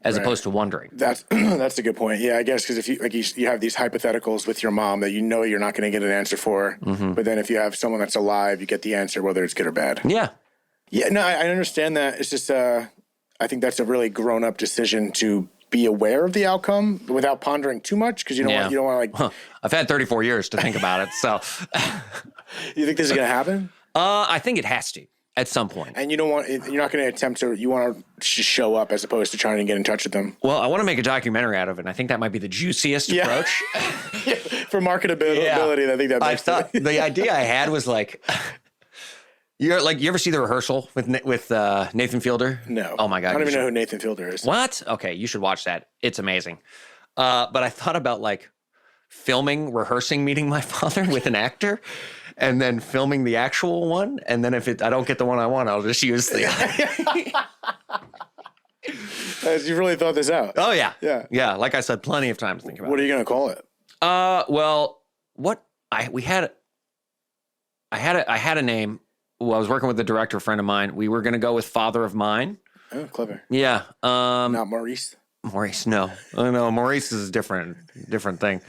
Speaker 1: as opposed to wondering.
Speaker 2: That's a good point. Yeah, I guess, because if you have these hypotheticals with your mom that you're not going to get an answer for, but then if you have someone that's alive, you get the answer whether it's good or bad.
Speaker 1: Yeah.
Speaker 2: Yeah, no, I understand that. It's just I think that's a really grown-up decision to be aware of the outcome without pondering too much, because you don't want to
Speaker 1: I've had 34 years to think about it, so.
Speaker 2: You think this is going to happen?
Speaker 1: I think it has to at some point.
Speaker 2: And you're not going to attempt to. You want to show up as opposed to trying to get in touch with them.
Speaker 1: Well, I want to make a documentary out of it, and I think that might be the juiciest approach.
Speaker 2: For marketability, I think that makes
Speaker 1: sense. The idea I had was like. You ever see The Rehearsal with Nathan Fielder?
Speaker 2: No.
Speaker 1: Oh my God.
Speaker 2: I don't even know who Nathan Fielder is.
Speaker 1: What? Okay, you should watch that. It's amazing. But I thought about rehearsing meeting my father with an actor, and then filming the actual one. And then if I don't get the one I want, I'll just use the
Speaker 2: You really thought this out.
Speaker 1: Oh, yeah.
Speaker 2: Yeah.
Speaker 1: Yeah. Like I said, plenty of time to think about
Speaker 2: What are you going to call it?
Speaker 1: Well, I had a name. Well, I was working with a director friend of mine. We were going to go with Father of Mine.
Speaker 2: Oh, clever.
Speaker 1: Yeah.
Speaker 2: Not Maurice.
Speaker 1: Maurice, no. Oh, no, Maurice is a different thing.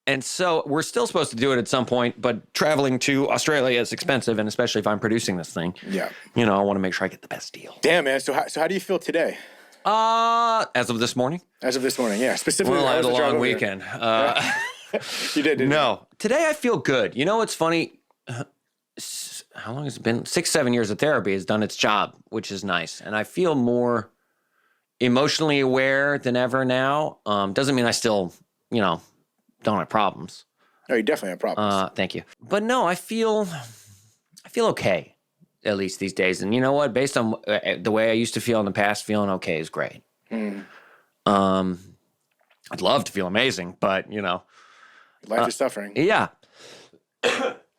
Speaker 1: And so we're still supposed to do it at some point, but traveling to Australia is expensive, and especially if I'm producing this thing.
Speaker 2: Yeah.
Speaker 1: You know, I want to make sure I get the best deal.
Speaker 2: Damn, man. So how do you feel today?
Speaker 1: As of this morning?
Speaker 2: As of this morning, yeah. Specifically,
Speaker 1: Well, I
Speaker 2: how
Speaker 1: had
Speaker 2: was
Speaker 1: a
Speaker 2: the drive
Speaker 1: long
Speaker 2: over here?
Speaker 1: weekend.
Speaker 2: You did, didn't you?
Speaker 1: No. Today I feel good. You know what's funny? How long has it been? 6-7 years of therapy has done its job, which is nice. And I feel more emotionally aware than ever now. Doesn't mean I still, don't have problems.
Speaker 2: No, you definitely have problems.
Speaker 1: Thank you. But no, I feel okay, at least these days. And you know what? Based on the way I used to feel in the past, feeling okay is great. I'd love to feel amazing, but
Speaker 2: Life is suffering.
Speaker 1: yeah.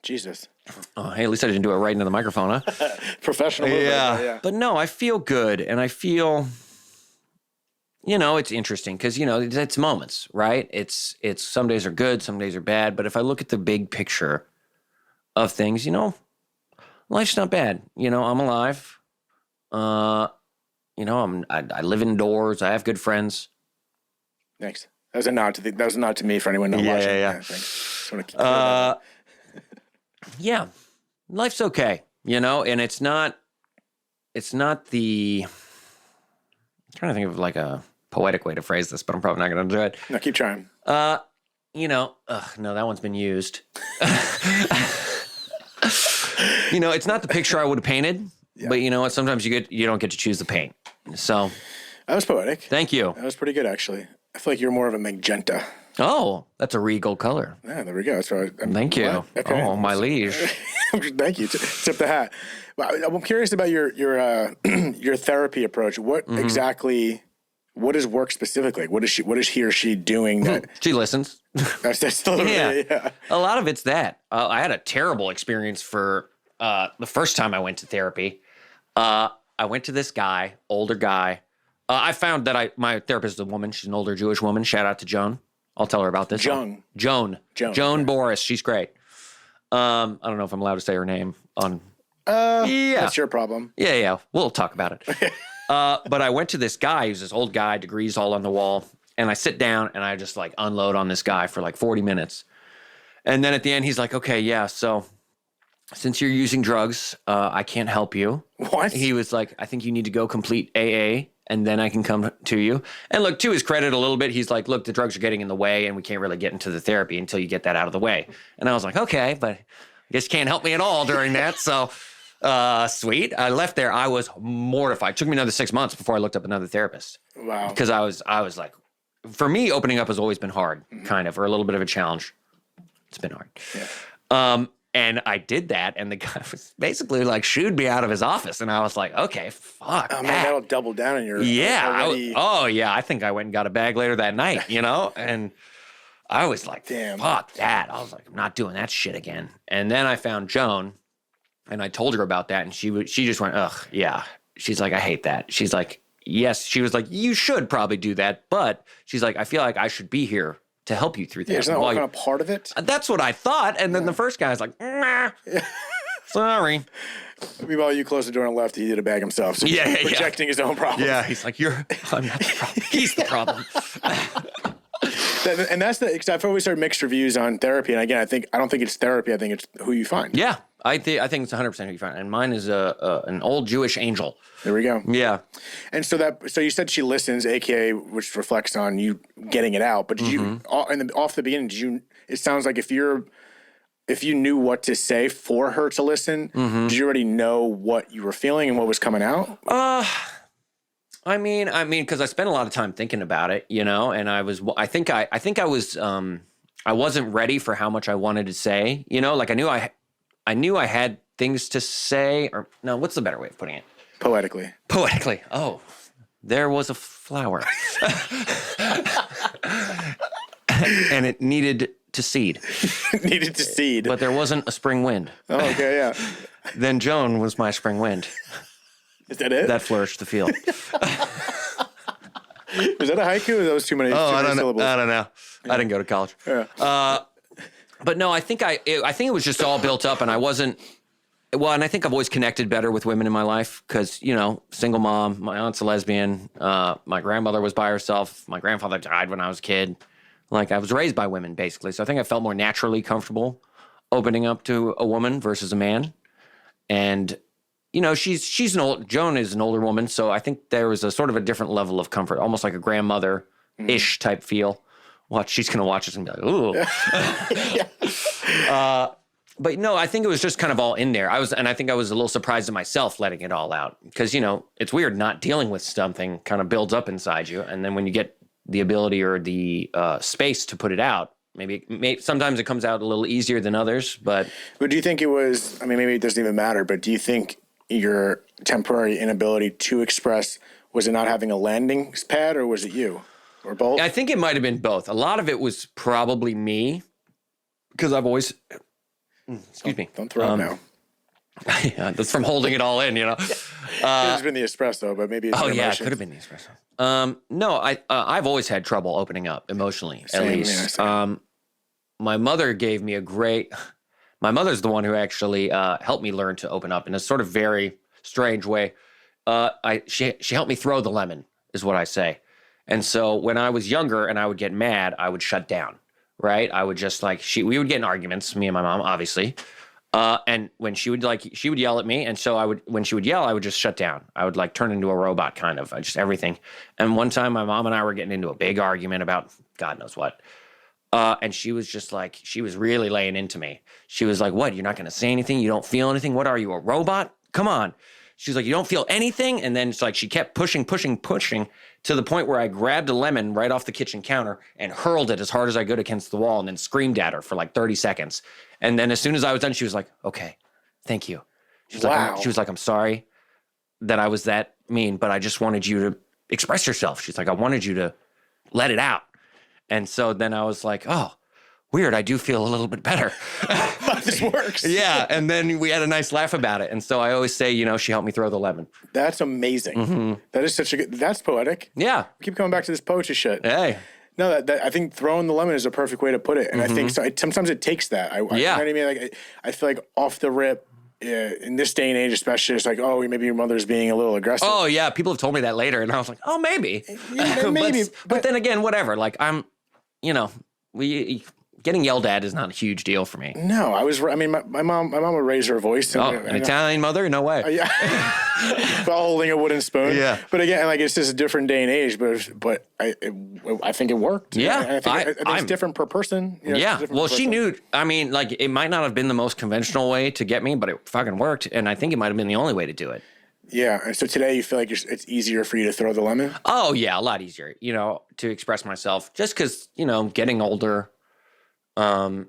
Speaker 2: Jesus.
Speaker 1: Oh, hey, at least I didn't do it right into the microphone, huh?
Speaker 2: Professional. movement, yeah.
Speaker 1: But no, I feel good, and I feel, it's interesting because it's moments, right? It's some days are good, some days are bad. But if I look at the big picture of things, life's not bad. I'm alive. I live indoors. I have good friends.
Speaker 2: Thanks. That was a nod to me for anyone not watching.
Speaker 1: Yeah.
Speaker 2: Thanks. Just want to keep that.
Speaker 1: Yeah, life's okay, and it's not the, I'm trying to think of like a poetic way to phrase this, but I'm probably not going to do it.
Speaker 2: No, keep trying.
Speaker 1: No, that one's been used. It's not the picture I would have painted, but you know what? Sometimes you don't get to choose the paint. So
Speaker 2: That was poetic.
Speaker 1: thank you.
Speaker 2: That was pretty good, actually. I feel like you're more of a magenta.
Speaker 1: Oh, that's a regal color.
Speaker 2: Yeah, there we go. That's right.
Speaker 1: Thank you.
Speaker 2: Okay.
Speaker 1: Oh, my liege.
Speaker 2: Thank you. Tip the hat. Well, I'm curious about your therapy approach. What exactly? What is work specifically? What is he or she doing that?
Speaker 1: She listens.
Speaker 2: That's still
Speaker 1: Yeah. A lot of it's that. I had a terrible experience for the first time I went to therapy. I went to this guy, older guy. I found that my therapist is a woman. She's an older Jewish woman. Shout out to Joan. I'll tell her about this. Joan Boris. She's great. I don't know if I'm allowed to say her name on.
Speaker 2: That's your problem.
Speaker 1: Yeah. We'll talk about it. But I went to this guy. He's this old guy, degrees all on the wall. And I sit down and I just like unload on this guy for like 40 minutes. And then at the end, he's like, okay, yeah, so since you're using drugs, I can't help you.
Speaker 2: What?
Speaker 1: He was like, I think you need to go complete AA and then I can come to you. And look, to his credit a little bit, he's like, look, the drugs are getting in the way and we can't really get into the therapy until you get that out of the way. And I was like, okay, but I guess you can't help me at all during that. So sweet. I left there. I was mortified. It took me another 6 months before I looked up another therapist.
Speaker 2: Wow.
Speaker 1: Because I was like, for me, opening up has always been hard, kind of, or a little bit of a challenge. It's been hard.
Speaker 2: Yeah.
Speaker 1: And I did that, and the guy was basically like shooed me out of his office, and I was like, okay, fuck.
Speaker 2: Oh, man, that'll double down in your.
Speaker 1: Yeah. I think I went and got a bag later that night, and I was like,
Speaker 2: damn,
Speaker 1: fuck that. I was like, I'm not doing that shit again. And then I found Joan, and I told her about that, and she just went, ugh, yeah. She's like, I hate that. She's like, yes. She was like, you should probably do that, but she's like, I feel like I should be here to help you through that.
Speaker 2: Yeah, isn't that all kind of part of it?
Speaker 1: That's what I thought. And then the first guy's like, nah, sorry.
Speaker 2: Meanwhile, you closed the door and left. He did a bag himself. So he's projecting his own problems.
Speaker 1: Yeah, he's like, I'm not the problem. He's the problem.
Speaker 2: And that's because I've always heard mixed reviews on therapy. And again, I don't think it's therapy. I think it's who you find.
Speaker 1: Yeah, I think it's 100% who you find. And mine is an old Jewish angel.
Speaker 2: There we go.
Speaker 1: Yeah.
Speaker 2: And so you said she listens, aka which reflects on you getting it out. But did you off the beginning? It sounds like if you knew what to say for her to listen, did you already know what you were feeling and what was coming out?
Speaker 1: I mean, because I spent a lot of time thinking about it, and I think I wasn't ready for how much I wanted to say, like I knew I had things to say, or no, what's the better way of putting it?
Speaker 2: Poetically.
Speaker 1: Oh, there was a flower and it needed to seed.
Speaker 2: Needed to seed.
Speaker 1: But there wasn't a spring wind.
Speaker 2: Oh, okay, yeah.
Speaker 1: Then Joan was my spring wind.
Speaker 2: Is that it?
Speaker 1: That flourished the field.
Speaker 2: Was that a haiku or that was too many syllables?
Speaker 1: I don't know. Yeah. I didn't go to college.
Speaker 2: Yeah.
Speaker 1: But no, I think it was just all built up, and I wasn't. Well, and I think I've always connected better with women in my life because, single mom, my aunt's a lesbian, my grandmother was by herself, my grandfather died when I was a kid. Like, I was raised by women, basically. So I think I felt more naturally comfortable opening up to a woman versus a man. And, she's Joan is an older woman, so I think there was a sort of a different level of comfort, almost like a grandmother-ish type feel. She's going to watch us and be like, ooh.
Speaker 2: Yeah.
Speaker 1: But no, I think it was just kind of all in there. I think I was a little surprised at myself letting it all out because, it's weird not dealing with something kind of builds up inside you. And then when you get the ability or the space to put it out, maybe sometimes it comes out a little easier than others. But
Speaker 2: do you think it was, maybe it doesn't even matter, but do you think your temporary inability to express, was it not having a landing pad or was it you or both?
Speaker 1: I think it might have been both. A lot of it was probably me because I've always... Excuse me.
Speaker 2: Don't throw up now.
Speaker 1: Yeah, that's from holding it all in,
Speaker 2: It could have been the espresso, but maybe it's
Speaker 1: it could have been the espresso. No, I've always had trouble opening up emotionally, at least.
Speaker 2: Yeah,
Speaker 1: my mother gave me my mother's the one who actually helped me learn to open up in a sort of very strange way. She helped me throw the lemon, is what I say. And so when I was younger and I would get mad, I would shut down. Right. I would just we would get in arguments, me and my mom, obviously. And when she would yell at me. And so when she would yell, I would just shut down. I would turn into a robot kind of, just everything. And one time my mom and I were getting into a big argument about God knows what. And she was just she was really laying into me. She was like, what? You're not going to say anything? You don't feel anything? What are you, a robot? Come on. She's like, you don't feel anything? And then it's she kept pushing to the point where I grabbed a lemon right off the kitchen counter and hurled it as hard as I could against the wall and then screamed at her for 30 seconds. And then as soon as I was done, she was like, okay, thank you. She was like, I'm sorry that I was that mean, but I just wanted you to express yourself. She's like, I wanted you to let it out. And so then I was like, oh, weird. I do feel a little bit better.
Speaker 2: This works.
Speaker 1: Yeah. And then we had a nice laugh about it. And so I always say, she helped me throw the lemon.
Speaker 2: That's amazing.
Speaker 1: Mm-hmm.
Speaker 2: That is that's poetic.
Speaker 1: Yeah.
Speaker 2: We keep coming back to this poetry shit.
Speaker 1: Hey.
Speaker 2: No, that I think throwing the lemon is a perfect way to put it. And I think sometimes it takes that. You know what I mean? I feel like off the rip, in this day and age, especially, it's maybe your mother's being a little aggressive.
Speaker 1: Oh, yeah. People have told me that later. And I was like, oh, maybe.
Speaker 2: Yeah, maybe.
Speaker 1: but then again, whatever. Getting yelled at is not a huge deal for me.
Speaker 2: No, my mom would raise her voice.
Speaker 1: An Italian mother? No way.
Speaker 2: Yeah. While holding a wooden spoon.
Speaker 1: Yeah.
Speaker 2: But again, it's just a different day and age, but I think it worked.
Speaker 1: Yeah.
Speaker 2: I think it's different per person.
Speaker 1: Yeah. Well, she knew, it might not have been the most conventional way to get me, but it fucking worked. And I think it might have been the only way to do it.
Speaker 2: Yeah. And so today you feel like it's easier for you to throw the lemon?
Speaker 1: Oh, yeah. A lot easier, to express myself just because, getting older, in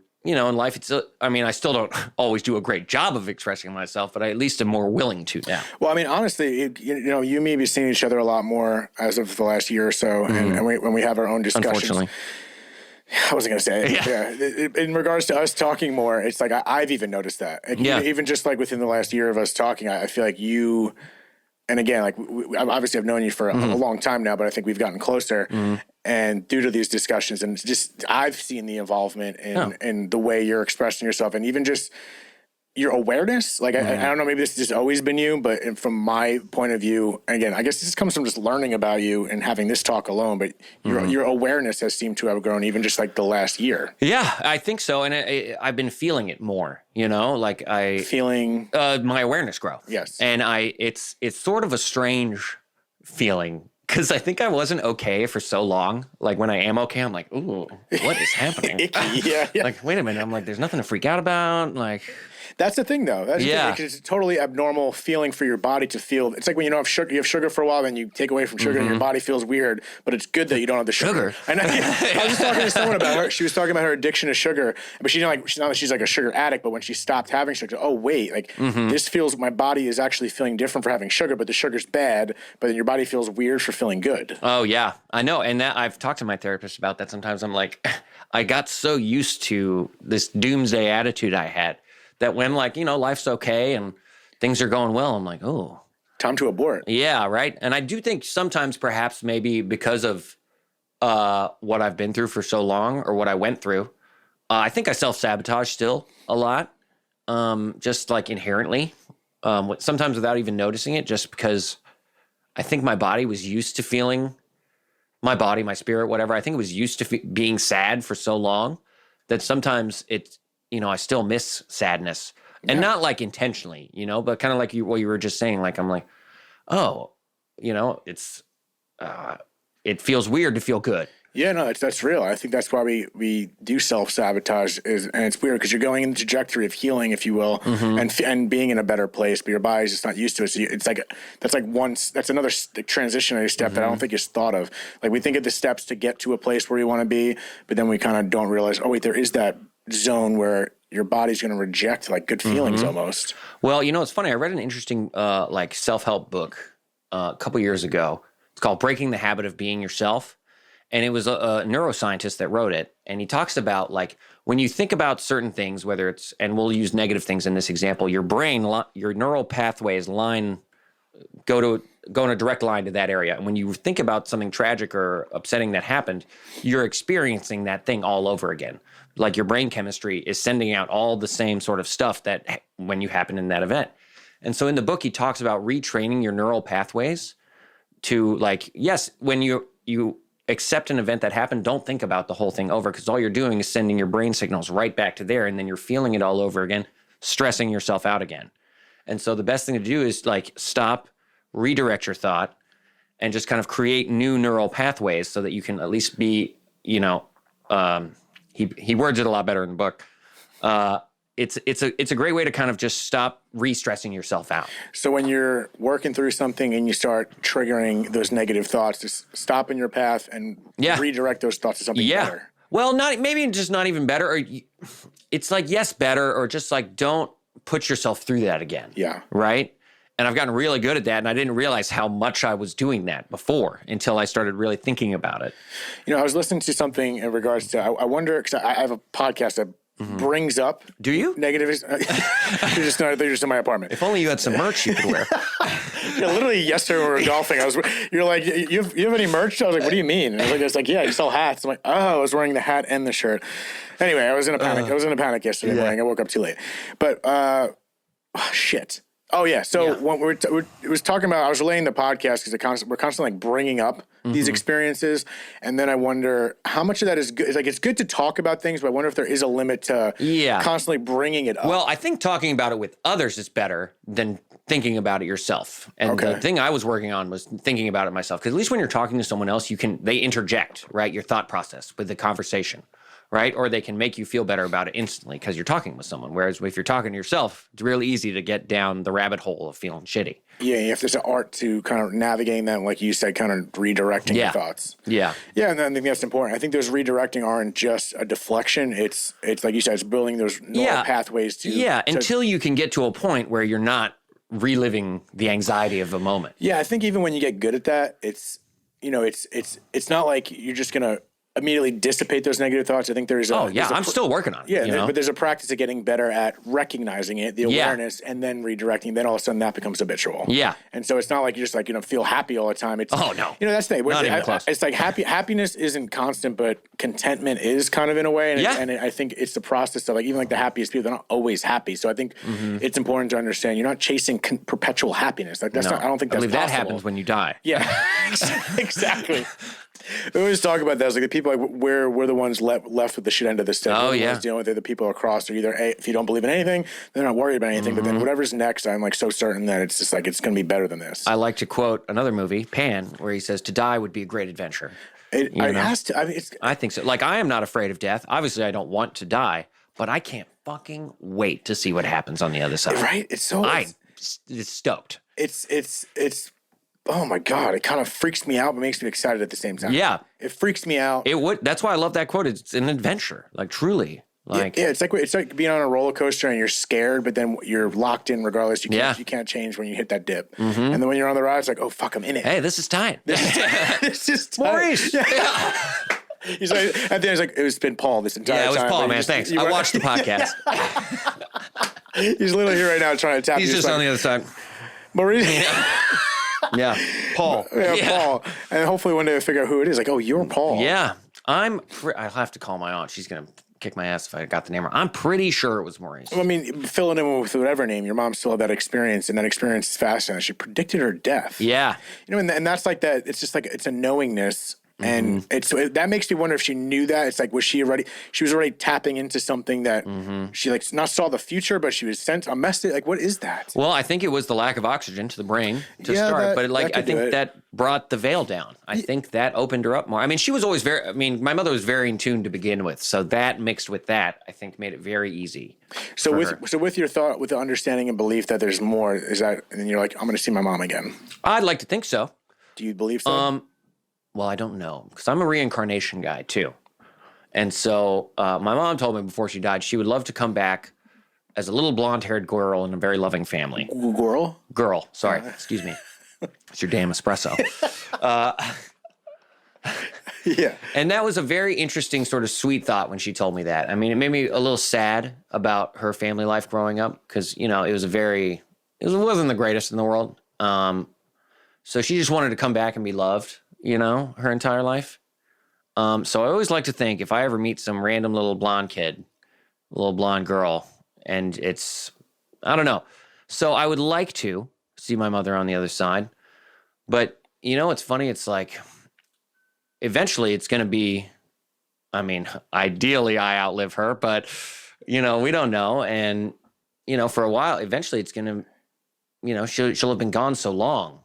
Speaker 1: life, I still don't always do a great job of expressing myself, but I at least am more willing to now.
Speaker 2: Well, honestly, you and me have seen each other a lot more as of the last year or so. Mm-hmm. And when we have our own discussions. Unfortunately. I wasn't going to say it. Yeah. In regards to us talking more, it's I've even noticed that. Even just within the last year of us talking, I feel like you, and again, obviously I've known you for a long time now, but I think we've gotten closer. Mm-hmm. And due to these discussions, and just I've seen the involvement in the way you're expressing yourself, and even just your awareness. I don't know, maybe this has just always been you, but from my point of view, again, I guess this comes from just learning about you and having this talk alone. But your awareness has seemed to have grown even just the last year. Yeah,
Speaker 1: I think so, and I've been feeling it more.
Speaker 2: Feeling
Speaker 1: my awareness grow.
Speaker 2: Yes,
Speaker 1: and it's sort of a strange feeling. Because I think I wasn't okay for so long. When I am okay, I'm ooh, what is happening?
Speaker 2: Yeah.
Speaker 1: Wait a minute. I'm there's nothing to freak out about.
Speaker 2: That's the thing, though. That's
Speaker 1: Yeah.
Speaker 2: because it's a totally abnormal feeling for your body to feel. It's like when you don't have sugar, you have sugar for a while, then you take away from sugar, and your body feels weird. But it's good that you don't have the sugar. And I was just talking to someone about her. She was talking about her addiction to sugar, but she didn't like. She's not that she's like a sugar addict, but when she stopped having sugar, oh wait, like this feels. My body is actually feeling different for having sugar, but the sugar's bad. But then your body feels weird for feeling good.
Speaker 1: Oh yeah, I know. And that I've talked to my therapist about that. Sometimes I'm like, I got so used to this doomsday attitude I had that when like, life's okay and things are going well, I'm like, oh,
Speaker 2: time to abort.
Speaker 1: Yeah, right. And I do think sometimes perhaps maybe because of what I've been through for so long or what I went through, I think I self-sabotage still a lot, just like inherently, sometimes without even noticing it, just because I think my body was used to feeling, my body, my spirit, whatever, I think it was used to being sad for so long that sometimes it's, I still miss sadness. And not like intentionally, but kind of like what you were just saying. Like, I'm like, oh, it's, it feels weird to feel good.
Speaker 2: Yeah, no, that's real. I think that's why we do self-sabotage and it's weird because you're going in the trajectory of healing, if you will, and being in a better place, but your body's just not used to it. So it's like, that's another transitionary step that I don't think is thought of. Like we think of the steps to get to a place where you want to be, but then we kind of don't realize, oh wait, there is that zone where your body's going to reject like good feelings almost.
Speaker 1: Well, it's funny. I read an interesting like self-help book a couple years ago. It's called Breaking the Habit of Being Yourself. And it was a neuroscientist that wrote it. And he talks about like when you think about certain things, whether it's, and we'll use negative things in this example, your brain, your neural pathways go in a direct line to that area. And when you think about something tragic or upsetting that happened, you're experiencing that thing all over again. Like your brain chemistry is sending out all the same sort of stuff that when you happen in that event. And so in the book, he talks about retraining your neural pathways to like, yes, when you accept an event that happened, don't think about the whole thing over because all you're doing is sending your brain signals right back to there and then you're feeling it all over again, stressing yourself out again. And so the best thing to do is like stop, redirect your thought, and just kind of create new neural pathways so that you can at least be, he words it a lot better in the book. It's a great way to kind of just stop re-stressing yourself out.
Speaker 2: So when you're working through something and you start triggering those negative thoughts, just stop in your path and redirect those thoughts to something better.
Speaker 1: Well, maybe just not even better. Or it's like, yes, better, or just like don't put yourself through that again.
Speaker 2: Yeah.
Speaker 1: Right? And I've gotten really good at that, and I didn't realize how much I was doing that before until I started really thinking about it.
Speaker 2: I was listening to something in regards to, I wonder, because I have a podcast that brings up.
Speaker 1: Do you?
Speaker 2: Negative. They're just in my apartment.
Speaker 1: If only you had some merch you could wear.
Speaker 2: Literally yesterday when we were golfing, you're like, you have any merch? I was like, what do you mean? And I was like, yeah, you sell hats. I'm like, oh, I was wearing the hat and the shirt. Anyway, I was in a panic. I was in a panic yesterday morning. I woke up too late. But, shit. Oh yeah. So when we was talking about, I was relaying the podcast because we're constantly like bringing up these experiences, and then I wonder how much of that is good. It's like it's good to talk about things, but I wonder if there is a limit to constantly bringing it up.
Speaker 1: Well, I think talking about it with others is better than thinking about it yourself. And the thing I was working on was thinking about it myself, because at least when you're talking to someone else, they interject, right, your thought process with the conversation. Right? Or they can make you feel better about it instantly because you're talking with someone. Whereas if you're talking to yourself, it's really easy to get down the rabbit hole of feeling shitty.
Speaker 2: Yeah, if there's an art to kind of navigating that, like you said, kind of redirecting your thoughts.
Speaker 1: Yeah.
Speaker 2: Yeah, and I think that's important. I think those redirecting aren't just a deflection. It's like you said, it's building those neural pathways to...
Speaker 1: Yeah, until you can get to a point where you're not reliving the anxiety of a moment.
Speaker 2: Yeah, I think even when you get good at that, it's not like you're just going to immediately dissipate those negative thoughts. I think there's
Speaker 1: I'm still working on it.
Speaker 2: Yeah, but there's a practice of getting better at recognizing it, the awareness, and then redirecting. Then all of a sudden that becomes habitual.
Speaker 1: Yeah.
Speaker 2: And so it's not like you just like, feel happy all the time. It's that's the thing.
Speaker 1: Not even close.
Speaker 2: It's like happiness isn't constant, but contentment is kind of in a way. And I think it's the process of like, even like the happiest people, they're not always happy. So I think it's important to understand you're not chasing perpetual happiness. Like that's not, I don't think that's possible.
Speaker 1: That happens when you die.
Speaker 2: Yeah, exactly. We always talk about that. It's like the people, like we're the ones left with the shit end of the stick.
Speaker 1: Oh,
Speaker 2: the ones dealing with it, the people across are either if you don't believe in anything, they're not worried about anything. But then whatever's next, I'm like so certain that it's just like it's going to be better than this.
Speaker 1: I like to quote another movie, Pan, where he says, "To die would be a great adventure."
Speaker 2: It has to.
Speaker 1: I think so. Like I am not afraid of death. Obviously, I don't want to die, but I can't fucking wait to see what happens on the other side.
Speaker 2: Right? It's so.
Speaker 1: I'm stoked.
Speaker 2: It's. Oh my God! It kind of freaks me out, but makes me excited at the same time.
Speaker 1: Yeah,
Speaker 2: it freaks me out.
Speaker 1: It would. That's why I love that quote. It's an adventure, like truly. Like
Speaker 2: yeah, it's like being on a roller coaster and you're scared, but then you're locked in regardless. You can't change when you hit that dip. Mm-hmm. And then when you're on the ride, it's like, oh fuck, I'm in it.
Speaker 1: Hey, this is tight.
Speaker 2: This is tight.
Speaker 1: Maurice.
Speaker 2: Yeah. He's like, at the end, he's like, it's been Paul this entire time.
Speaker 1: Yeah, it was
Speaker 2: time,
Speaker 1: Paul, man. Thanks. I watched the podcast.
Speaker 2: He's literally here right now trying to tap.
Speaker 1: He's just on the other side.
Speaker 2: Maurice.
Speaker 1: Yeah, Paul.
Speaker 2: Paul. And hopefully one day we'll figure out who it is. Like, oh, you're Paul.
Speaker 1: Yeah, I'll have to call my aunt. She's gonna kick my ass if I got the name wrong. I'm pretty sure it was Maurice.
Speaker 2: Well, I mean, fill it in with whatever name. Your mom still had that experience, and that experience is fascinating. She predicted her death.
Speaker 1: Yeah.
Speaker 2: And that's like that. It's just like, it's a knowingness. And that makes me wonder if she knew that. It's like, she was already tapping into something that she like not saw the future, but she was sent a message. Like, what is that?
Speaker 1: Well, I think it was the lack of oxygen to the brain to start, but I think that brought the veil down. I think that opened her up more. I mean, she was always my mother was very in tune to begin with. So that mixed with that, I think made it very easy.
Speaker 2: So with your thought, with the understanding and belief that there's more, is that, and then you're like, I'm going to see my mom again.
Speaker 1: I'd like to think so.
Speaker 2: Do you believe so?
Speaker 1: Well, I don't know, because I'm a reincarnation guy, too. And so my mom told me before she died she would love to come back as a little blonde-haired girl in a very loving family.
Speaker 2: Girl?
Speaker 1: Girl. Sorry. Excuse me. It's your damn espresso.
Speaker 2: Yeah.
Speaker 1: And that was a very interesting sort of sweet thought when she told me that. I mean, it made me a little sad about her family life growing up because, it wasn't the greatest in the world. So she just wanted to come back and be loved. Her entire life. So I always like to think if I ever meet some random little blonde kid, little blonde girl, and I don't know. So I would like to see my mother on the other side. But, it's funny. It's like, eventually it's going to be, ideally I outlive her, but, we don't know. And, for a while, eventually it's going to, she'll have been gone so long.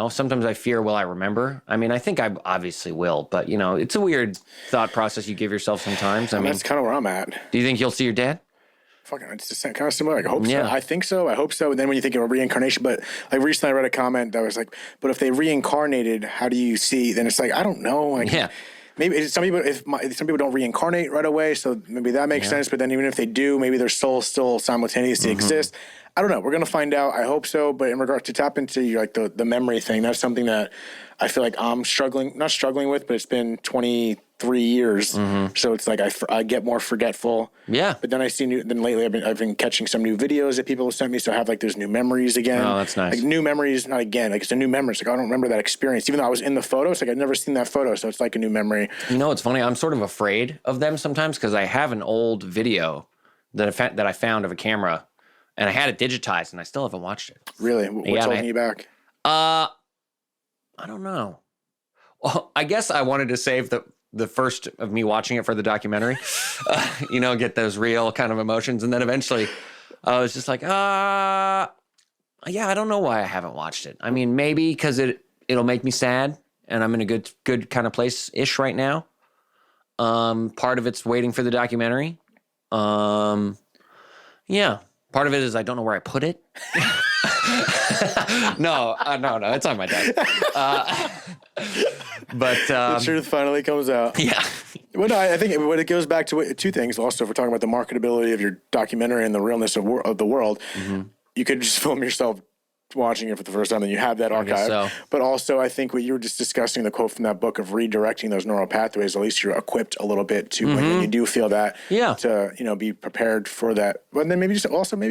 Speaker 1: Sometimes I fear, will I remember? I mean, I think I obviously will, but, it's a weird thought process you give yourself sometimes.
Speaker 2: That's kind of where I'm at.
Speaker 1: Do you think you'll see your dad?
Speaker 2: Fucking, it's just kind of similar. Like, I hope so. I think so. I hope so. And then when you think of a reincarnation, but like recently I read a comment that was like, but if they reincarnated, how do you see? Then it's like, I don't know. Like, maybe some people don't reincarnate right away, so maybe that makes sense. But then even if they do, maybe their soul still simultaneously exists. I don't know. We're gonna find out. I hope so. But in regard to tap into like the memory thing, that's something that I feel like I'm not struggling with. But it's been 23 years, so it's like I get more forgetful. Yeah. But then then lately I've been catching some new videos that people have sent me, so I have like those new memories again.
Speaker 1: Oh, that's nice.
Speaker 2: Like new memories, not again. Like it's a new memory. It's like I don't remember that experience, even though I was in the photo. It's like I've never seen that photo, so it's like a new memory.
Speaker 1: It's funny. I'm sort of afraid of them sometimes because I have an old video that I found of a camera. And I had it digitized, and I still haven't watched it.
Speaker 2: Really? What's holding you back?
Speaker 1: I don't know. Well, I guess I wanted to save the first of me watching it for the documentary. Get those real kind of emotions, and then eventually, I was just like, I don't know why I haven't watched it. I mean, maybe because it'll make me sad, and I'm in a good kind of place-ish right now. Part of it's waiting for the documentary. Yeah. Part of it is I don't know where I put it. No, it's on my desk. But
Speaker 2: the truth finally comes out.
Speaker 1: Yeah.
Speaker 2: Well, no, I think it goes back to two things. Also, if we're talking about the marketability of your documentary and the realness of the world, you could just film yourself watching it for the first time, and you have that archive. So. But also, I think what you were just discussing, the quote from that book of redirecting those neural pathways, at least you're equipped a little bit to when you do feel that, to be prepared for that. But then maybe you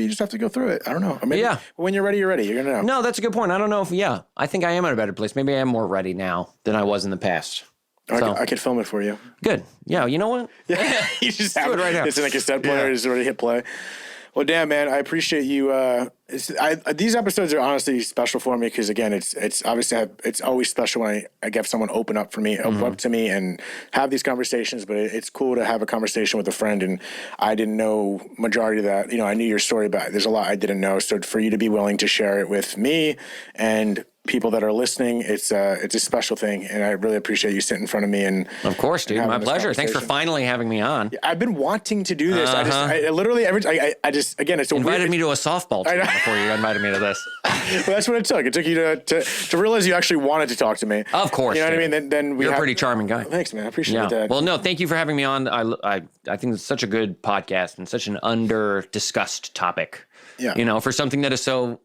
Speaker 2: just have to go through it. I don't know. Or maybe when you're ready, you're ready. You're gonna know.
Speaker 1: No, that's a good point. I don't know if I think I am in a better place. Maybe I am more ready now than I was in the past.
Speaker 2: I could film it for you.
Speaker 1: Good. Yeah. You know what?
Speaker 2: Yeah. You just have it right now. It's in a cassette player. Just already hit play. Well, damn, man, I appreciate you. These episodes are honestly special for me because, again, it's obviously it's always special when I get someone open up to me and have these conversations. But it's cool to have a conversation with a friend, and I didn't know majority of that. I knew your story, but there's a lot I didn't know. So for you to be willing to share it with me and people that are listening, it's a special thing, and I really appreciate you sitting in front of me. And
Speaker 1: of course, dude, my pleasure. Thanks for finally having me on.
Speaker 2: I've been wanting to do this. I literally again, it's a
Speaker 1: invited me to a softball team before you invited me to this.
Speaker 2: Well, that's what it took. It took you to realize you actually wanted to talk to me.
Speaker 1: Of course,
Speaker 2: you know what I mean. Then
Speaker 1: you're a pretty charming guy.
Speaker 2: Thanks, man. I appreciate that.
Speaker 1: Well, no, thank you for having me on. I think it's such a good podcast and such an under discussed topic.
Speaker 2: Yeah,
Speaker 1: you know, for something that is so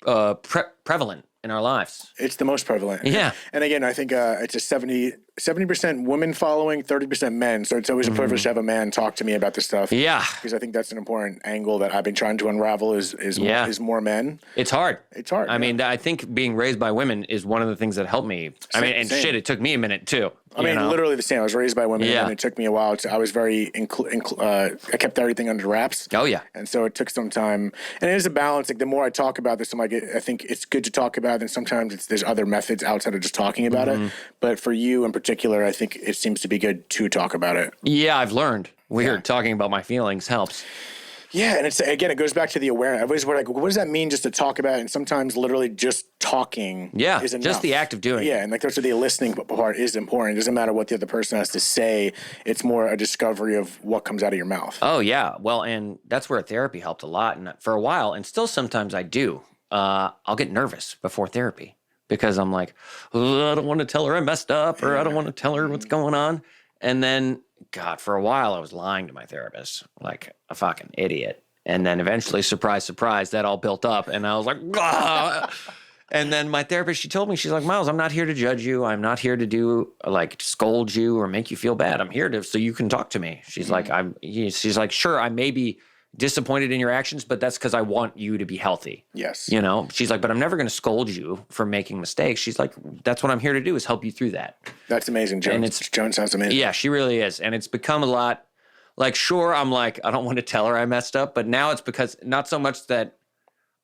Speaker 1: prevalent in our lives.
Speaker 2: It's the most prevalent.
Speaker 1: Yeah.
Speaker 2: And again, I think it's a 70% women following, 30% men. So it's always a privilege to have a man talk to me about this stuff.
Speaker 1: Yeah.
Speaker 2: Because I think that's an important angle that I've been trying to unravel is more men.
Speaker 1: It's hard. I
Speaker 2: yeah.
Speaker 1: mean, I think being raised by women is one of the things that helped me. Same. Shit, it took me a minute too.
Speaker 2: I mean, literally the same. I was raised by women, and it took me a while. I was very, I kept everything under wraps.
Speaker 1: Oh, yeah.
Speaker 2: And so it took some time. And it is a balance. Like, the more I talk about this, I'm like, I think it's good to talk about it. And sometimes there's other methods outside of just talking about it. But for you in particular, I think it seems to be good to talk about it.
Speaker 1: Yeah, I've learned. Talking about my feelings helps.
Speaker 2: Yeah, and it goes back to the awareness. Everybody's like, what does that mean just to talk about it? And sometimes literally just talking is enough.
Speaker 1: Just the act of doing it.
Speaker 2: Yeah, and like that's where the listening part is important. It doesn't matter what the other person has to say. It's more a discovery of what comes out of your mouth.
Speaker 1: Oh, yeah. Well, and that's where therapy helped a lot. And for a while, and still sometimes I do, I'll get nervous before therapy because I'm like, I don't want to tell her I messed up or I don't want to tell her what's going on. And then, God, for a while I was lying to my therapist like a fucking idiot. And then eventually, surprise, surprise, that all built up. And I was like, ah. And then my therapist, she told me, she's like, Miles, I'm not here to judge you. I'm not here to scold you or make you feel bad. I'm here so you can talk to me. She's like, she's like, sure, I may be disappointed in your actions, but that's because I want you to be healthy.
Speaker 2: Yes.
Speaker 1: You know, she's like, but I'm never going to scold you for making mistakes. She's like, that's what I'm here to do is help you through that.
Speaker 2: That's amazing, Joan. Joan sounds amazing.
Speaker 1: Yeah, she really is. And it's become a lot like, sure, I'm like, I don't want to tell her I messed up, but now it's because not so much that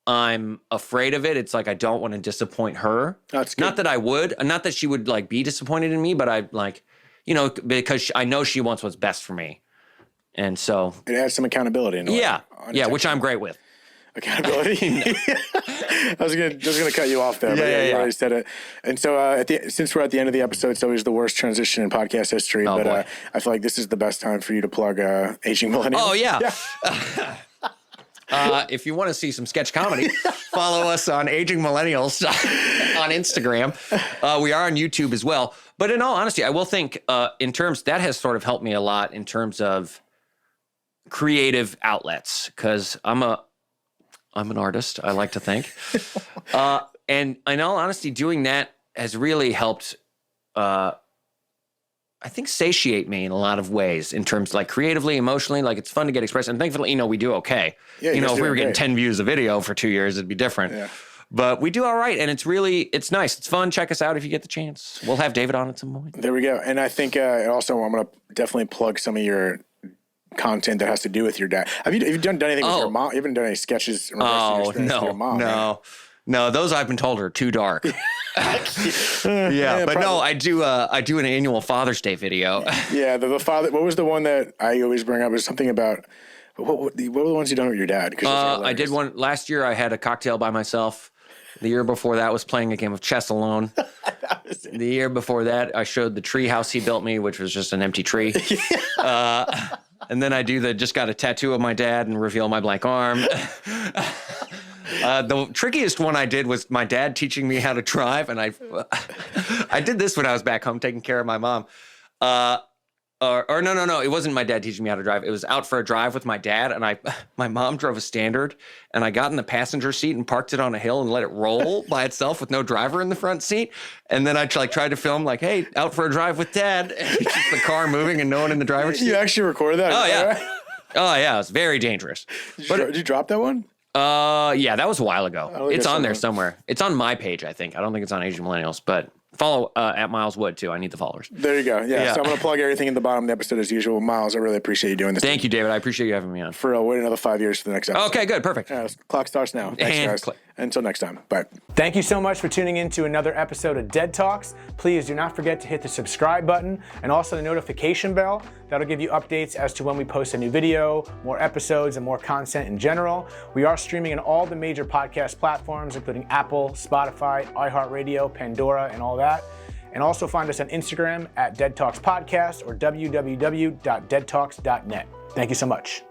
Speaker 1: I'm afraid of it. It's like, I don't want to disappoint her.
Speaker 2: That's good.
Speaker 1: Not that I would, not that she would like be disappointed in me, but I like, you know, because I know she wants what's best for me. And so
Speaker 2: it adds some accountability.
Speaker 1: Which I'm great with.
Speaker 2: Accountability. I was gonna cut you off there, but you already said it. And so since we're at the end of the episode, it's always the worst transition in podcast history. But I feel like this is the best time for you to plug Aging Millennials.
Speaker 1: Oh yeah. If you want to see some sketch comedy, follow us on Aging Millennials on Instagram. We are on YouTube as well. But in all honesty, I will think in terms that has sort of helped me a lot in terms of creative outlets, because I'm an artist, I like to think. And in all honesty, doing that has really helped, I think, satiate me in a lot of ways in terms like creatively, emotionally, like it's fun to get expressed. And thankfully, we do okay. Yeah, if we were getting 10 views a video for 2 years, it'd be different. Yeah. But we do all right, and it's nice. It's fun. Check us out if you get the chance. We'll have David on at some point.
Speaker 2: There we go. And I think also I'm going to definitely plug some of your content that has to do with your dad. Have you done anything with your mom? You haven't done any sketches in regards to your experience with your mom?
Speaker 1: No, those I've been told are too dark. But no, I do an annual Father's Day video.
Speaker 2: Yeah, the father. What was the one that I always bring up? Is something about what were the ones you done with your dad?
Speaker 1: I did one last year. I had a cocktail by myself. The year before that was playing a game of chess alone. The year before that, I showed the tree house he built me, which was just an empty tree. And then I just got a tattoo of my dad and reveal my blank arm. The trickiest one I did was my dad teaching me how to drive. And I did this when I was back home taking care of my mom. No. It wasn't my dad teaching me how to drive. It was out for a drive with my dad, and my mom drove a Standard, and I got in the passenger seat and parked it on a hill and let it roll by itself with no driver in the front seat. And then I tried to film like, hey, out for a drive with Dad. And it's just the car moving and no one in the driver's seat.
Speaker 2: You actually recorded that?
Speaker 1: Oh, yeah. Oh, yeah. It was very dangerous.
Speaker 2: Did you drop that one?
Speaker 1: Yeah, that was a while ago. It's on there somewhere. It's on my page, I think. I don't think it's on Asian Millennials, but Follow at Miles Wood too. I need the followers.
Speaker 2: There you go. Yeah. So I'm going to plug everything in the bottom of the episode as usual. Miles, I really appreciate you doing this.
Speaker 1: Thank you, David. I appreciate you having me on.
Speaker 2: For real, wait another 5 years for the next episode.
Speaker 1: Okay, good. Perfect.
Speaker 2: Yeah, clock starts now. Thanks, guys. Until next time. Bye.
Speaker 3: Thank you so much for tuning in to another episode of Dead Talks. Please do not forget to hit the subscribe button and also the notification bell. That'll give you updates as to when we post a new video, more episodes, and more content in general. We are streaming on all the major podcast platforms, including Apple, Spotify, iHeartRadio, Pandora, and all that. And also find us on Instagram at Dead Talks Podcast or www.deadtalks.net. Thank you so much.